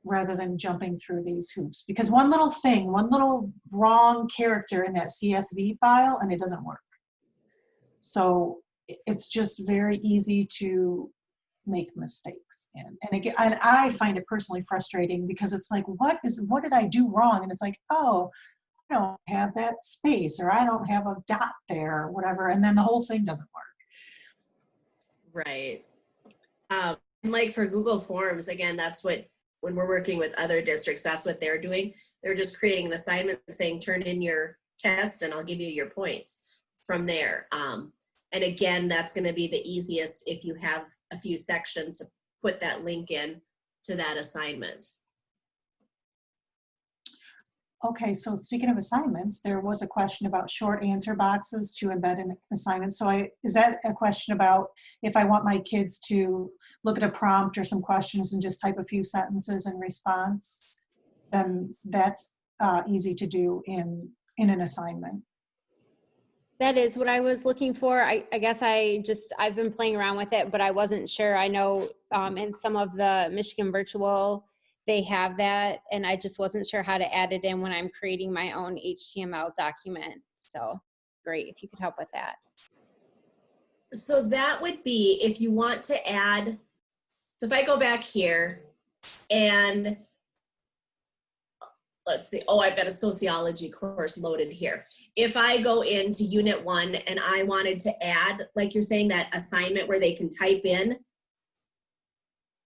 rather than jumping through these hoops. Because one little thing, one little wrong character in that CSV file, and it doesn't work. So it's just very easy to make mistakes. And again, and I find it personally frustrating because it's like, what did I do wrong? And it's like, oh, I don't have that space, or I don't have a dot there, or whatever. And then the whole thing doesn't work. Right. And like for Google Forms, again, that's what, when we're working with other districts, that's what they're doing. They're just creating an assignment saying, turn in your test and I'll give you your points from there. And again, that's going to be the easiest if you have a few sections to put that link in to that assignment. Okay, so speaking of assignments, there was a question about short answer boxes to embed in assignments. So is that a question about if I want my kids to look at a prompt or some questions and just type a few sentences in response? Then that's easy to do in an assignment. That is what I was looking for. I guess I've been playing around with it, but I wasn't sure. I know in some of the Michigan virtual, they have that, and I just wasn't sure how to add it in when I'm creating my own HTML document. So great, if you could help with that. So that would be if you want to add, so if I go back here and let's see, oh, I've got a sociology course loaded here. If I go into Unit 1 and I wanted to add, like you're saying, that assignment where they can type in,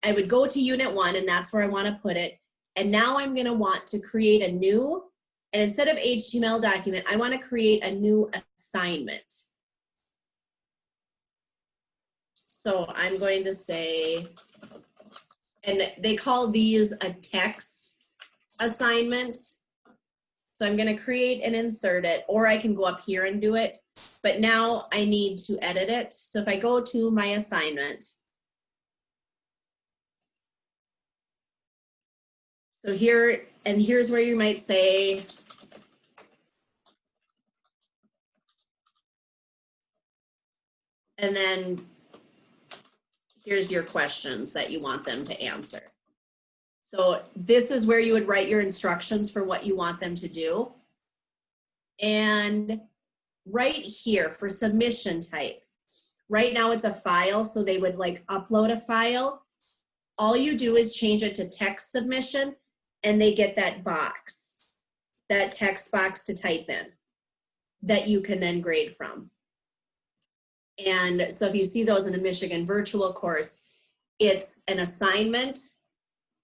I would go to Unit 1 and that's where I want to put it. And now I'm going to want to create a new, and instead of HTML document, I want to create a new assignment. So I'm going to say, and they call these a text assignment. So I'm going to create and insert it, or I can go up here and do it. But now I need to edit it. So if I go to my assignment, so here, and here's where you might say, and then here's your questions that you want them to answer. So this is where you would write your instructions for what you want them to do. And right here for submission type, right now it's a file, so they would like upload a file. All you do is change it to text submission and they get that box, that text box to type in that you can then grade from. And so if you see those in a Michigan virtual course, it's an assignment,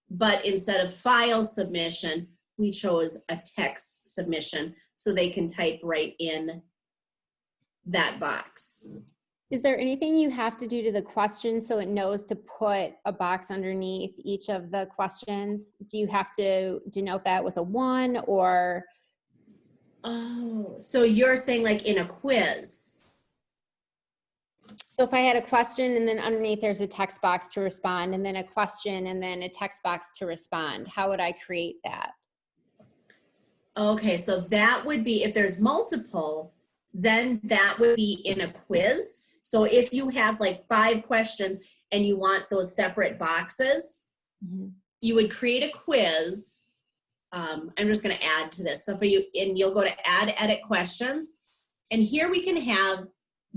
but instead of file submission, we chose a text submission so they can type right in that box. Is there anything you have to do to the question so it knows to put a box underneath each of the questions? Do you have to denote that with a 1 or? Oh, so you're saying like in a quiz? So if I had a question and then underneath there's a text box to respond, and then a question and then a text box to respond, how would I create that? Okay, so that would be, if there's multiple, then that would be in a quiz. So if you have like 5 questions and you want those separate boxes, you would create a quiz. I'm just going to add to this. So for you, and you'll go to add edit questions. And here we can have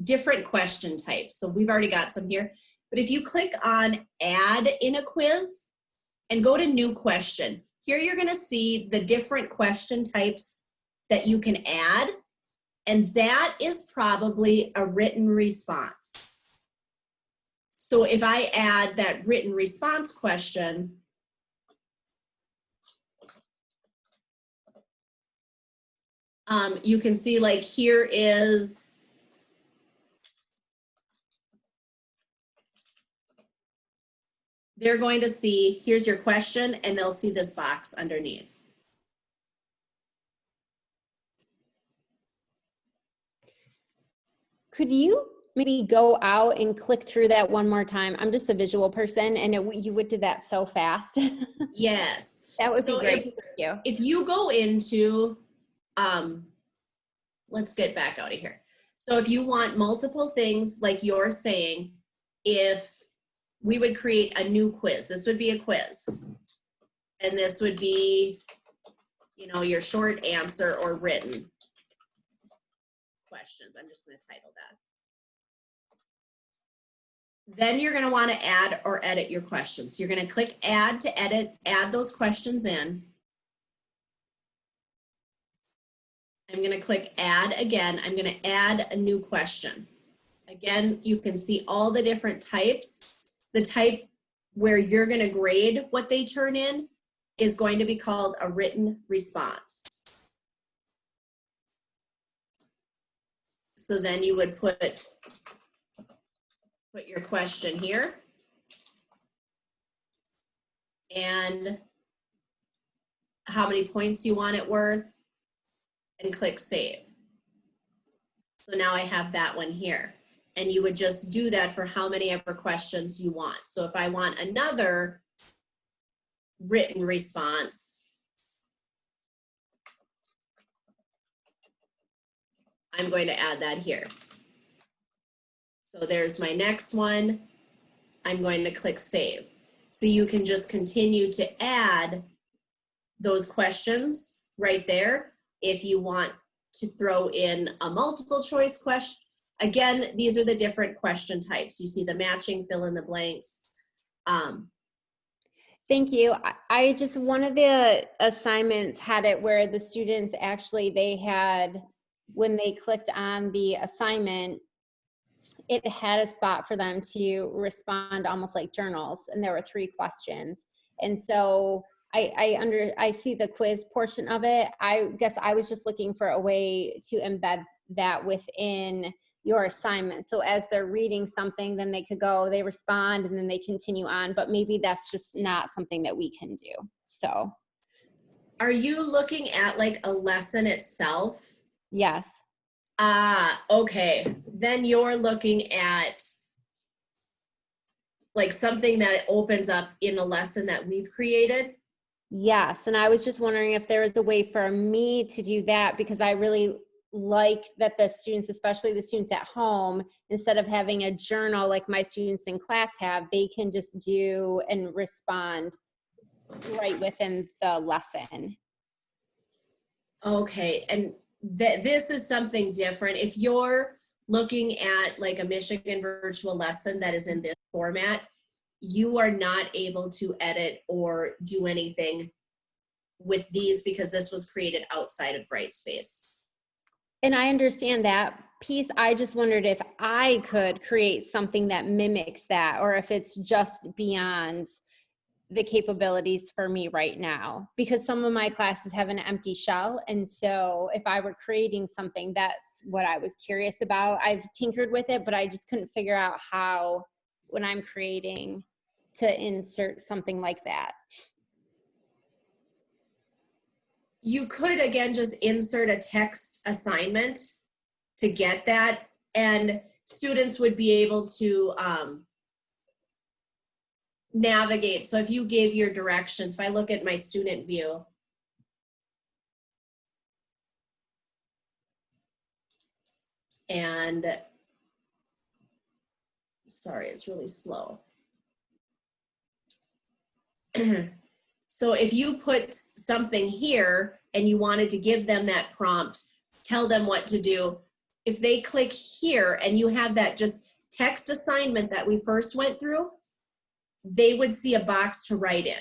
different question types. So we've already got some here. But if you click on add in a quiz and go to new question, here you're going to see the different question types that you can add. And that is probably a written response. So if I add that written response question, you can see like here is, they're going to see, here's your question, and they'll see this box underneath. Could you maybe go out and click through that one more time? I'm just a visual person, and you would do that so fast. Yes. That would So be great. Thank you. If you go into, let's get back out of here. So if you want multiple things, like you're saying, if we would create a new quiz, this would be a quiz. And this would be, you know, your short answer or written questions. I'm just going to title that. Then you're going to want to add or edit your questions. So you're going to click add to add those questions in. I'm going to click add again. I'm going to add a new question. Again, you can see all the different types. The type where you're going to grade what they turn in is going to be called a written response. So then you would put your question here and how many points you want it worth and click save. So now I have that one here. And you would just do that for how many ever questions you want. So if I want another written response, I'm going to add that here. So there's my next one. I'm going to click save. So you can just continue to add those questions right there. If you want to throw in a multiple choice question, again, these are the different question types. You see the matching, fill in the blanks. Thank you. I just, one of the assignments had it where the students actually, they had, when they clicked on the assignment, it had a spot for them to respond almost like journals, and there were 3 questions. And so I see the quiz portion of it. I guess I was just looking for a way to embed that within your assignment. So as they're reading something, then they could go, they respond, and then they continue on, but maybe that's just not something that we can do. So. Are you looking at like a lesson itself? Yes. Okay. Then you're looking at like something that opens up in a lesson that we've created. Yes. And I was just wondering if there was a way for me to do that, because I really like that the students, especially the students at home, instead of having a journal like my students in class have, they can just do and respond right within the lesson. Okay. And this is something different. If you're looking at like a Michigan virtual lesson that is in this format, you are not able to edit or do anything with these because this was created outside of Brightspace. And I understand that piece. I just wondered if I could create something that mimics that, or if it's just beyond the capabilities for me right now, because some of my classes have an empty shell. And so if I were creating something, that's what I was curious about. I've tinkered with it, but I just couldn't figure out how, when I'm creating, to insert something like that. You could, again, just insert a text assignment to get that, and students would be able to navigate. So if you gave your directions, if I look at my student view, and sorry, it's really slow. So if you put something here and you wanted to give them that prompt, tell them what to do. If they click here and you have that just text assignment that we first went through, they would see a box to write in.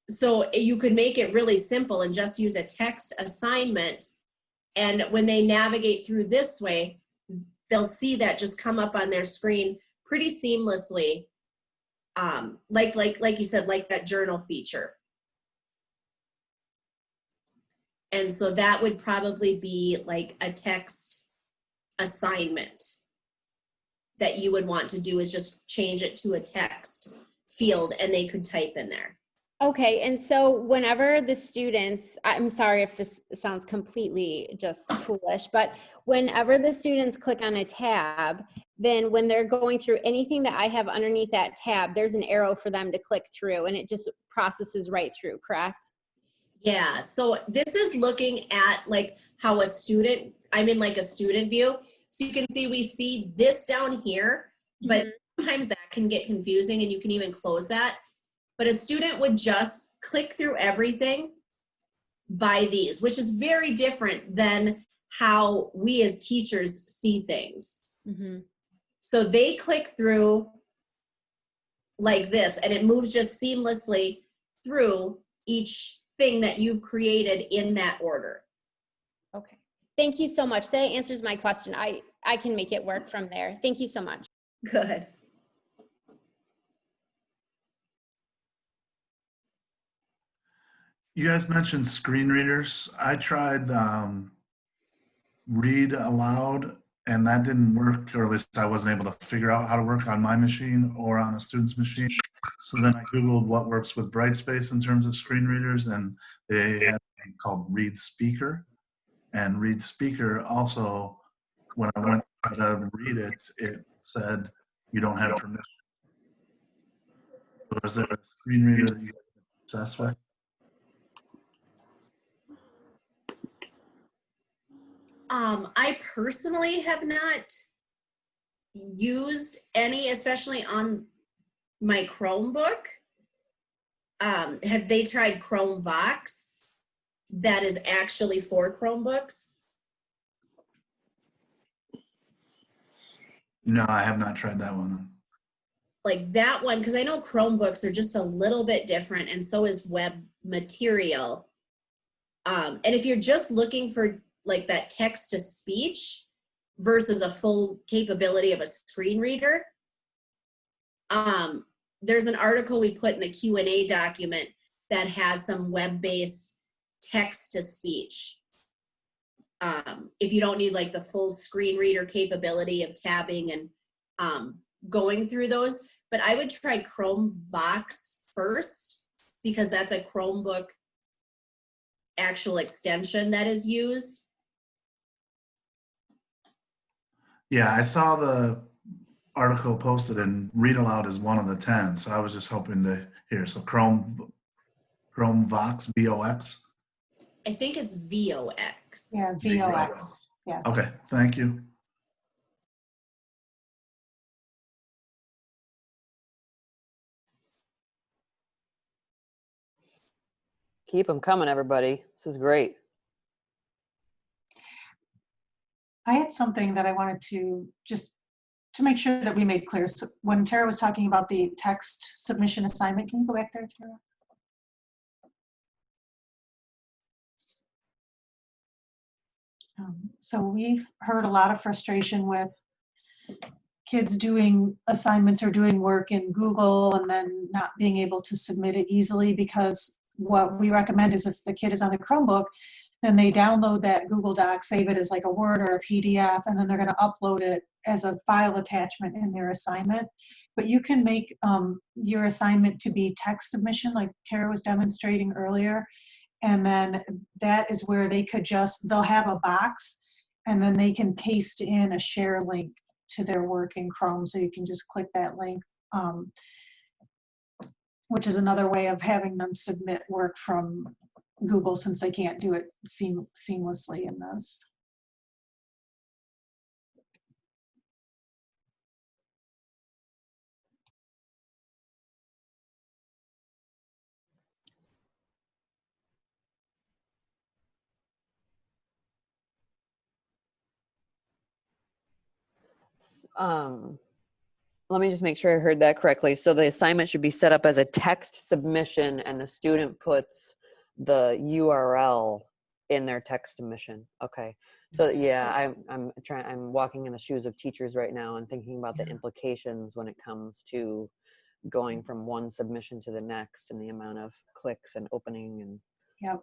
So you could make it really simple and just use a text assignment. And when they navigate through this way, they'll see that just come up on their screen pretty seamlessly. Like you said, like that journal feature. And so that would probably be like a text assignment that you would want to do, is just change it to a text field and they could type in there. Okay, and so whenever the students, I'm sorry if this sounds completely just foolish, but whenever the students click on a tab, then when they're going through anything that I have underneath that tab, there's an arrow for them to click through and it just processes right through, correct? Yeah, so this is looking at like how a student, I'm in like a student view. So you can see, we see this down here, but sometimes that can get confusing and you can even close that. But a student would just click through everything by these, which is very different than how we as teachers see things. So they click through like this, and it moves just seamlessly through each thing that you've created in that order. Okay. Thank you so much. That answers my question. I can make it work from there. Thank you so much. Good. You guys mentioned screen readers. I tried read aloud, and that didn't work, or at least I wasn't able to figure out how to work on my machine or on a student's machine. So then I Googled what works with Brightspace in terms of screen readers, and they have something called Read Speaker. And Read Speaker also, when I went to try to read it, it said you don't have permission. So is there a screen reader that you guys have success with? I personally have not used any, especially on my Chromebook. Have they tried Chrome Vox? That is actually for Chromebooks. No, I have not tried that one. Like that one, because I know Chromebooks are just a little bit different, and so is web material. And if you're just looking for like that text to speech versus a full capability of a screen reader, there's an article we put in the Q&A document that has some web-based text to speech. If you don't need like the full screen reader capability of tabbing and going through those, but I would try Chrome Vox first, because that's a Chromebook actual extension that is used. Yeah, I saw the article posted, and read aloud is one of the 10. So I was just hoping to hear. So Chrome Vox, VOX. I think it's VOX. Yeah, VOX. Yeah. Okay, thank you. Keep them coming, everybody. This is great. I had something that I wanted to just to make sure that we made clear. So when Tara was talking about the text submission assignment, can you go back there, Tara? So we've heard a lot of frustration with kids doing assignments or doing work in Google and then not being able to submit it easily, because what we recommend is if the kid is on the Chromebook, then they download that Google Doc, save it as like a Word or a PDF, and then they're going to upload it as a file attachment in their assignment. But you can make your assignment to be text submission, like Tara was demonstrating earlier. And then that is where they could they'll have a box, and then they can paste in a share link to their work in Chrome. So you can just click that link, which is another way of having them submit work from Google, since they can't do it seamlessly in this. Let me just make sure I heard that correctly. So the assignment should be set up as a text submission, and the student puts the URL in their text submission. Okay. So yeah, I'm walking in the shoes of teachers right now and thinking about the implications when it comes to going from one submission to the next, and the amount of clicks and opening and. Yep.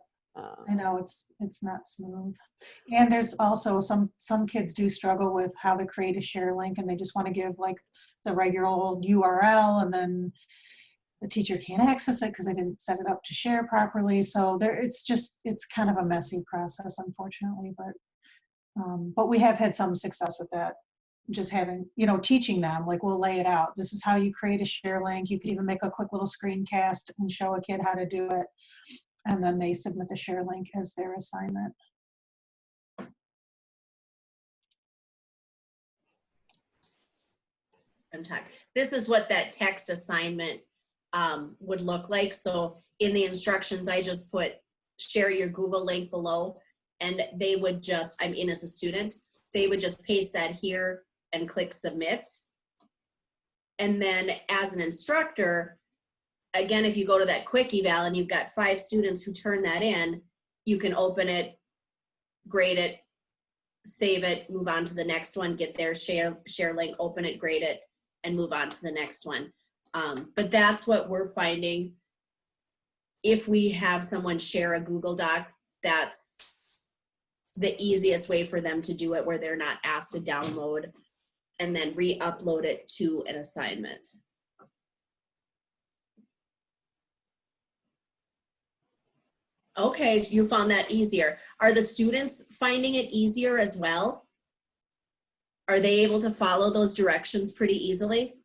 I know it's not smooth. And there's also some kids do struggle with how to create a share link, and they just want to give like the regular old URL, and then the teacher can't access it because they didn't set it up to share properly. So it's kind of a messy process, unfortunately, but we have had some success with that. Just having, teaching them, like we'll lay it out. This is how you create a share link. You could even make a quick little screencast and show a kid how to do it. And then they submit the share link as their assignment. This is what that text assignment would look like. So in the instructions, I just put share your Google link below, and they would just, I'm in as a student, they would just paste that here and click submit. And then as an instructor, again, if you go to that quick eval and you've got 5 students who turn that in, you can open it, grade it, save it, move on to the next one, get their share link, open it, grade it, and move on to the next one. But that's what we're finding. If we have someone share a Google Doc, that's the easiest way for them to do it, where they're not asked to download and then re-upload it to an assignment. Okay, you found that easier. Are the students finding it easier as well? Are they able to follow those directions pretty easily?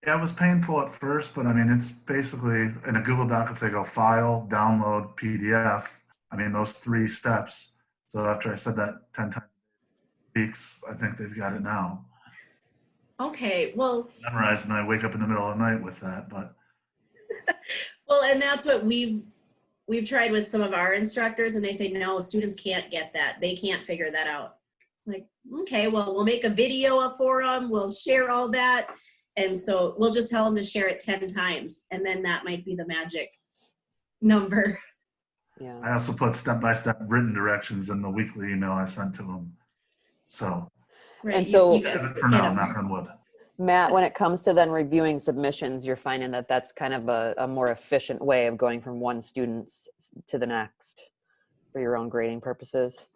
Yeah, it was painful at first, but I mean, it's basically in a Google Doc, if they go file, download, PDF, I mean, those 3 steps. So after I said that 10 times weeks, I think they've got it now. Okay, well, Memorized, and I wake up in the middle of the night with that, but. well, and that's what we've tried with some of our instructors, and they say, no, students can't get that. They can't figure that out. Like, okay, well, we'll make a video for them. We'll share all that. And so we'll just tell them to share it 10 times. And then that might be the magic number. Yeah. I also put step-by-step written directions in the weekly email I sent to them. So. Right, And so- For now, knock on wood. Matt, when it comes to then reviewing submissions, you're finding that that's kind of a more efficient way of going from one student to the next for your own grading purposes?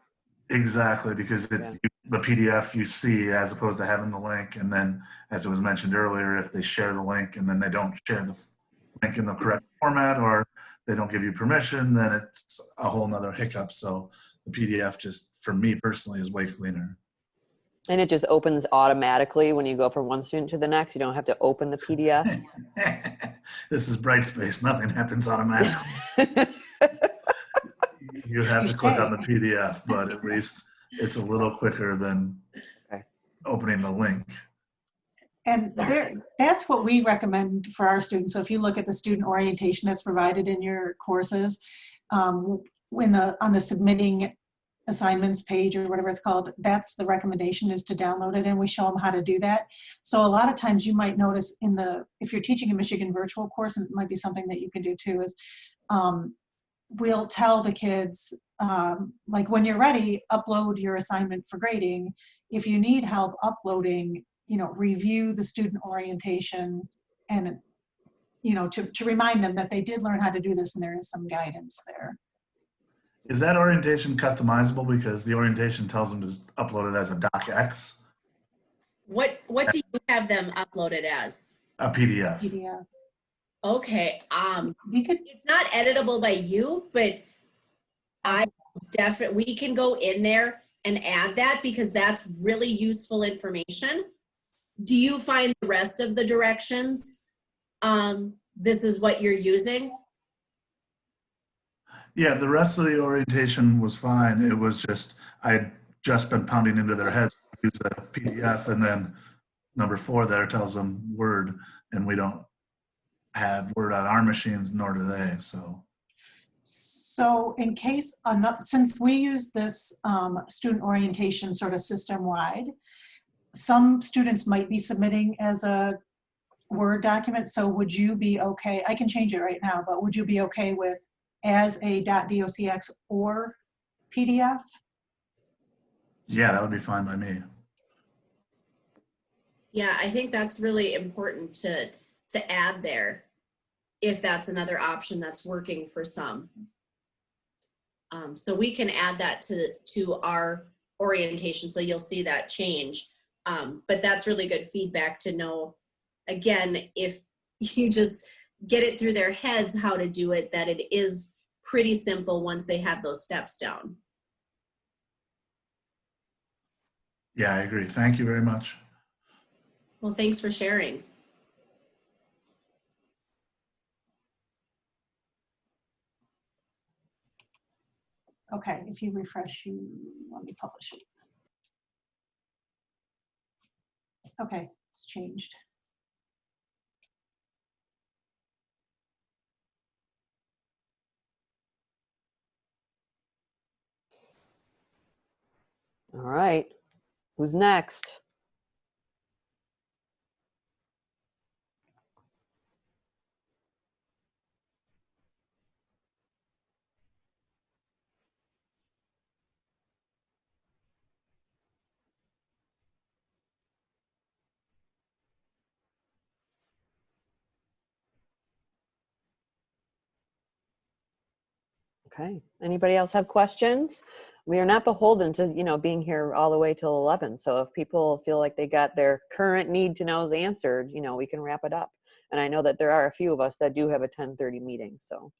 Exactly, because it's the PDF you see as opposed to having the link. And then, as it was mentioned earlier, if they share the link and then they don't share the link in the correct format, or they don't give you permission, then it's a whole nother hiccup. So the PDF, just for me personally, is way cleaner. And it just opens automatically when you go from one student to the next. You don't have to open the PDF. This is Brightspace. Nothing happens automatically. You have to click on the PDF, but at least it's a little quicker than opening the link. And that's what we recommend for our students. So if you look at the student orientation that's provided in your courses, on the submitting assignments page or whatever it's called, that's the recommendation, is to download it, and we show them how to do that. So a lot of times you might notice if you're teaching a Michigan virtual course, and it might be something that you can do too, is we'll tell the kids, like, when you're ready, upload your assignment for grading. If you need help uploading, review the student orientation, and, to remind them that they did learn how to do this and there is some guidance there. Is that orientation customizable? Because the orientation tells them to upload it as a docx. What do you have them uploaded as? A PDF. PDF. Okay, We could, it's not editable by you, but we can go in there and add that, because that's really useful information. Do you find the rest of the directions, this is what you're using? Yeah, the rest of the orientation was fine. It was just, I'd just been pounding into their heads, use a PDF, and then number 4 there tells them Word, and we don't have Word on our machines, nor do they, so. So in case, since we use this student orientation sort of system-wide, some students might be submitting as a Word document. So would you be okay, I can change it right now, but would you be okay with as a .docx or PDF? Yeah, that would be fine by me. Yeah, I think that's really important to add there, if that's another option that's working for some. So we can add that to our orientation, so you'll see that change. But that's really good feedback to know, again, if you just get it through their heads how to do it, that it is pretty simple once they have those steps down. Yeah, I agree. Thank you very much. Well, thanks for sharing. Okay, if you refresh, let me publish it. Okay, it's changed. All right. Who's next? Okay. Anybody else have questions? We are not beholden to, being here all the way till 11. So if people feel like they got their current need to knows answered, we can wrap it up. And I know that there are a few of us that do have a 10:30 meeting. So.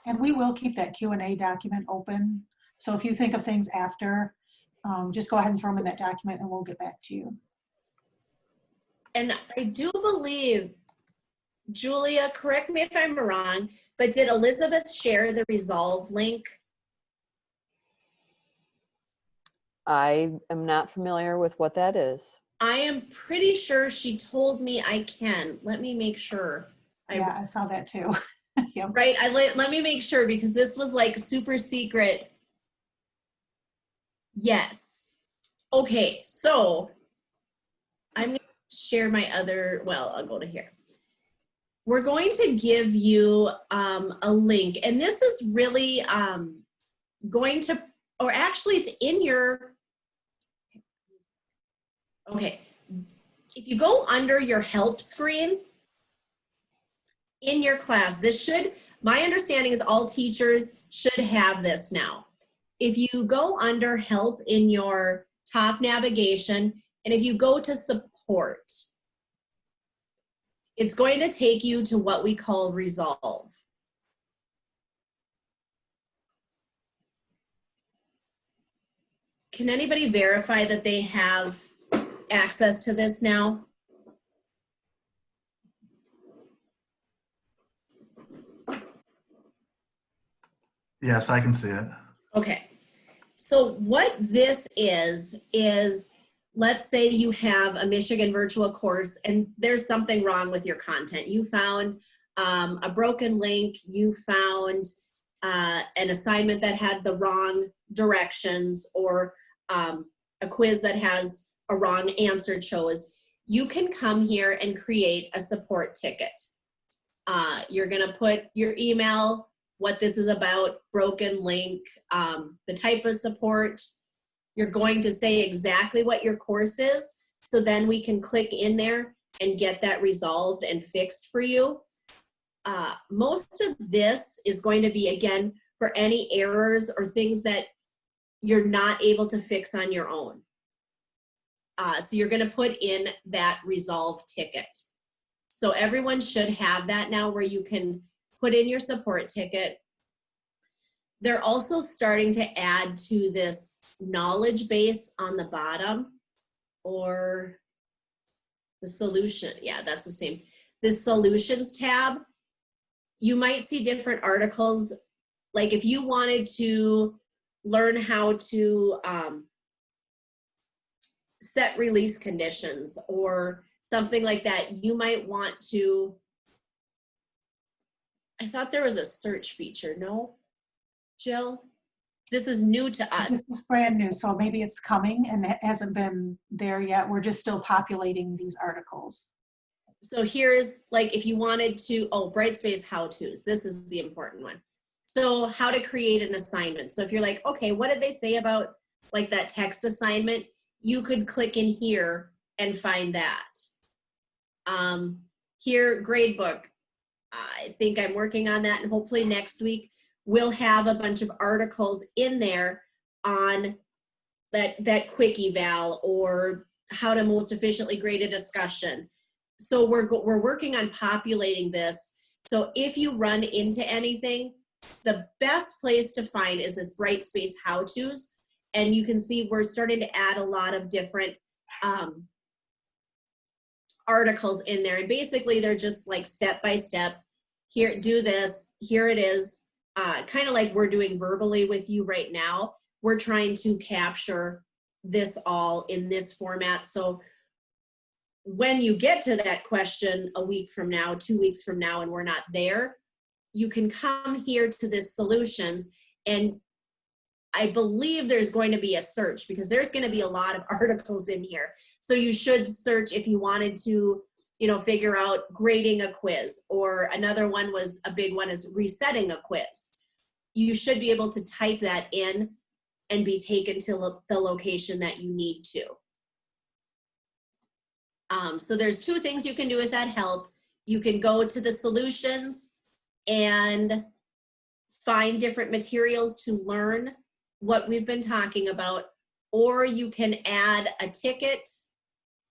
And we will keep that Q&A document open. So if you think of things after, just go ahead and throw them in that document and we'll get back to you. And I do believe, Julia, correct me if I'm wrong, but did Elizabeth share the Resolve link? I am not familiar with what that is. I am pretty sure she told me I can. Let me make sure. Yeah, I saw that too. Yep. Right, let me make sure, because this was like super secret. Yes. Okay, so I'm going to share my other, well, I'll go to here. We're going to give you a link, and this is really going to, or actually it's in your, okay. If you go under your help screen in your class, this should, my understanding is all teachers should have this now. If you go under help in your top navigation, and if you go to support, it's going to take you to what we call Resolve. Can anybody verify that they have access to this now? Yes, I can see it. Okay. So what this is let's say you have a Michigan virtual course and there's something wrong with your content. You found a broken link, you found an assignment that had the wrong directions, or a quiz that has a wrong answer chose. You can come here and create a support ticket. You're gonna put your email, what this is about, broken link, the type of support. You're going to say exactly what your course is, so then we can click in there and get that resolved and fixed for you. Most of this is going to be, again, for any errors or things that you're not able to fix on your own. So you're gonna put in that resolve ticket. So everyone should have that now, where you can put in your support ticket. They're also starting to add to this knowledge base on the bottom, or the solution. Yeah, that's the same. The solutions tab, you might see different articles. Like if you wanted to learn how to set release conditions or something like that, you might want to, I thought there was a search feature, no? Jill? This is new to us. This is brand new, so maybe it's coming and it hasn't been there yet. We're just still populating these articles. So here's, like, if you wanted to, oh, Brightspace how-tos. This is the important one. So how to create an assignment. So if you're like, okay, what did they say about like that text assignment? You could click in here and find that. Here, gradebook. I think I'm working on that, and hopefully next week we'll have a bunch of articles in there on that quick eval, or how to most efficiently grade a discussion. So we're working on populating this. So if you run into anything, the best place to find is this Brightspace how-tos. And you can see we're starting to add a lot of different articles in there. And basically they're just like step-by-step. Here, do this, here it is. Kind of like we're doing verbally with you right now. We're trying to capture this all in this format. So when you get to that question a week from now, 2 weeks from now, and we're not there, you can come here to this solutions, and I believe there's going to be a search, because there's going to be a lot of articles in here. So you should search if you wanted to, you know, figure out grading a quiz, or another one was a big one is resetting a quiz. You should be able to type that in and be taken to the location that you need to. So there's two things you can do with that help. You can go to the solutions and find different materials to learn what we've been talking about, or you can add a ticket.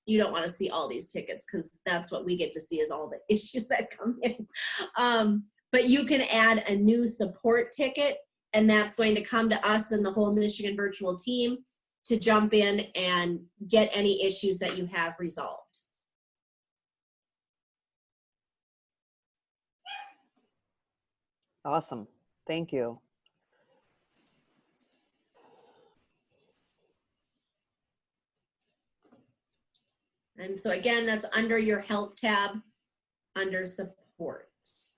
You don't want to see all these tickets because that's what we get to see is all the issues that come in. But you can add a new support ticket, and that's going to come to us and the whole Michigan virtual team to jump in and get any issues that you have resolved. Awesome. Thank you. And so again, that's under your help tab, under supports.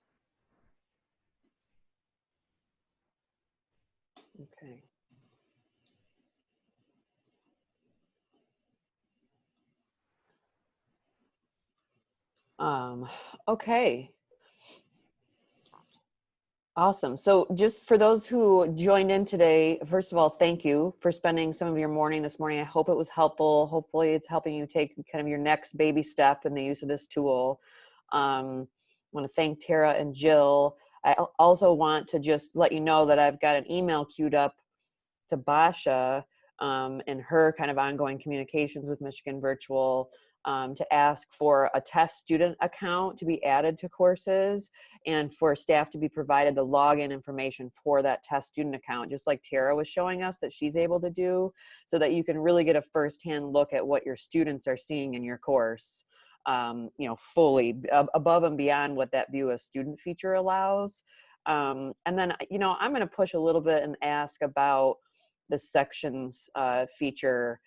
Okay. Okay. Awesome. So just for those who joined in today, first of all, thank you for spending some of your morning this morning. I hope it was helpful. Hopefully it's helping you take kind of your next baby step in the use of this tool. I want to thank Tara and Jill. I also want to just let you know that I've got an email queued up to Basha and her kind of ongoing communications with Michigan Virtual to ask for a test student account to be added to courses and for staff to be provided the login information for that test student account, just like Tara was showing us that she's able to do, so that you can really get a firsthand look at what your students are seeing in your course, you know, fully above and beyond what that view a student feature allows. And then, you know, I'm going to push a little bit and ask about the sections feature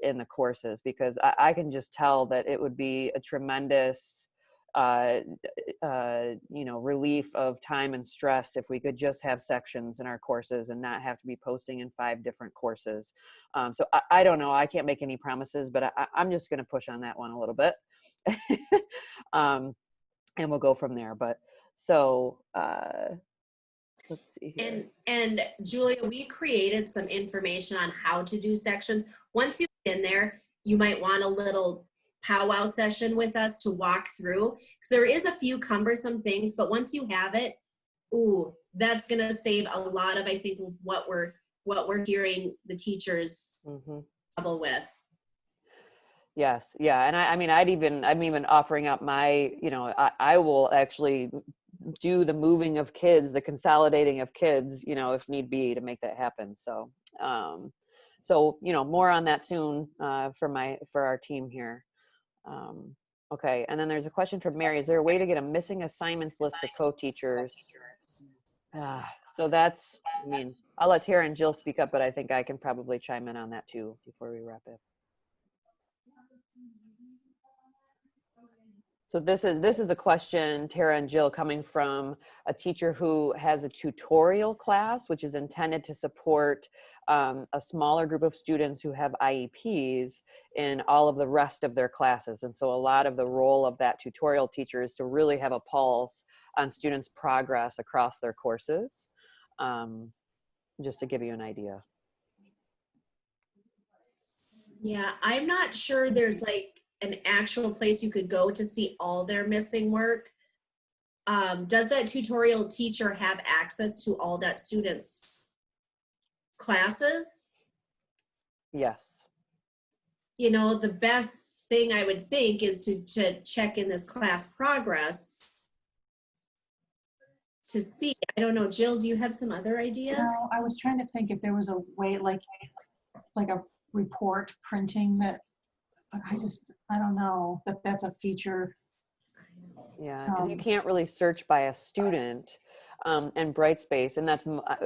in the courses, because I can just tell that it would be a tremendous you know, relief of time and stress if we could just have sections in our courses and not have to be posting in 5 different courses. So I don't know, I can't make any promises, but I'm just going to push on that one a little bit. And we'll go from there. But so let's see here. And Julia, we created some information on how to do sections. Once you get in there, you might want a little powwow session with us to walk through, because there is a few cumbersome things, but once you have it, ooh, that's going to save a lot of, I think, what we're hearing the teachers trouble with. Yes. Yeah. And I mean, I'm even offering up my, you know, I will actually do the moving of kids, the consolidating of kids, you know, if need be, to make that happen. So, so, you know, more on that soon for our team here. Okay. And then there's a question from Mary. Is there a way to get a missing assignments list for co-teachers? So that's, I mean, I'll let Tara and Jill speak up, but I think I can probably chime in on that too before we wrap it. So this is a question, Tara and Jill, coming from a teacher who has a tutorial class, which is intended to support a smaller group of students who have IEPs in all of the rest of their classes. And so a lot of the role of that tutorial teacher is to really have a pulse on students' progress across their courses, just to give you an idea. Yeah, I'm not sure there's like an actual place you could go to see all their missing work. Does that tutorial teacher have access to all that students' classes? Yes. You know, the best thing I would think is to check in this class progress to see. I don't know, Jill, do you have some other ideas? No, I was trying to think if there was a way, like a report printing that, but I don't know that that's a feature. Yeah, because you can't really search by a student and Brightspace, and that's,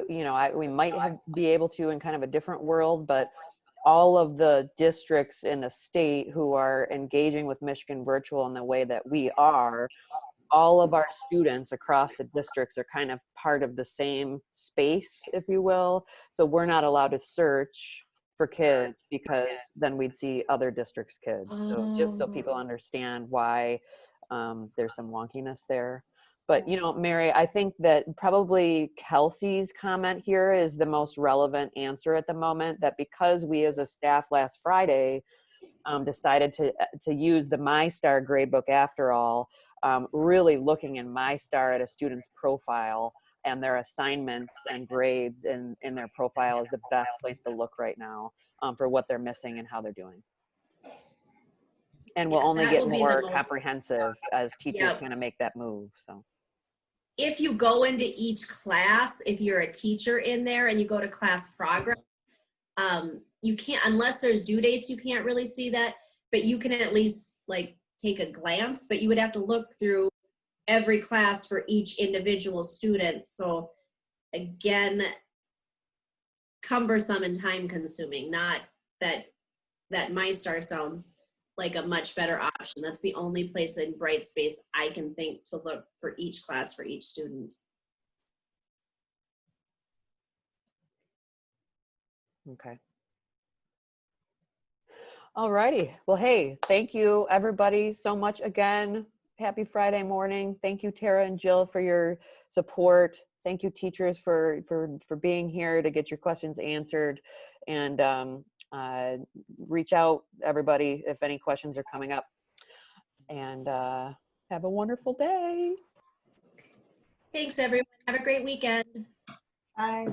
you know, we might be able to in kind of a different world, but all of the districts in the state who are engaging with Michigan Virtual in the way that we are, all of our students across the districts are kind of part of the same space, if you will. So we're not allowed to search for kids because then we'd see other districts' kids. So just so people understand why there's some wonkiness there. But, you know, Mary, I think that probably Kelsey's comment here is the most relevant answer at the moment, that because we as a staff last Friday decided to use the MyStar gradebook after all, really looking in MyStar at a student's profile and their assignments and grades in their profile is the best place to look right now for what they're missing and how they're doing. And we'll Yeah, only that get will be the more most- comprehensive as teachers Yep. kind of make that move. So If you go into each class, if you're a teacher in there and you go to class progress, you can't, unless there's due dates, you can't really see that, but you can at least like take a glance, but you would have to look through every class for each individual student. So again, cumbersome and time consuming, not that MyStar sounds like a much better option. That's the only place in Brightspace I can think to look for each class for each student. okay. All righty. Well, hey, thank you everybody so much again. Happy Friday morning. Thank you, Tara and Jill, for your support. Thank you, teachers, for being here to get your questions answered. And reach out, everybody, if any questions are coming up. And have a wonderful day. Thanks, everyone. Have a great weekend. Bye.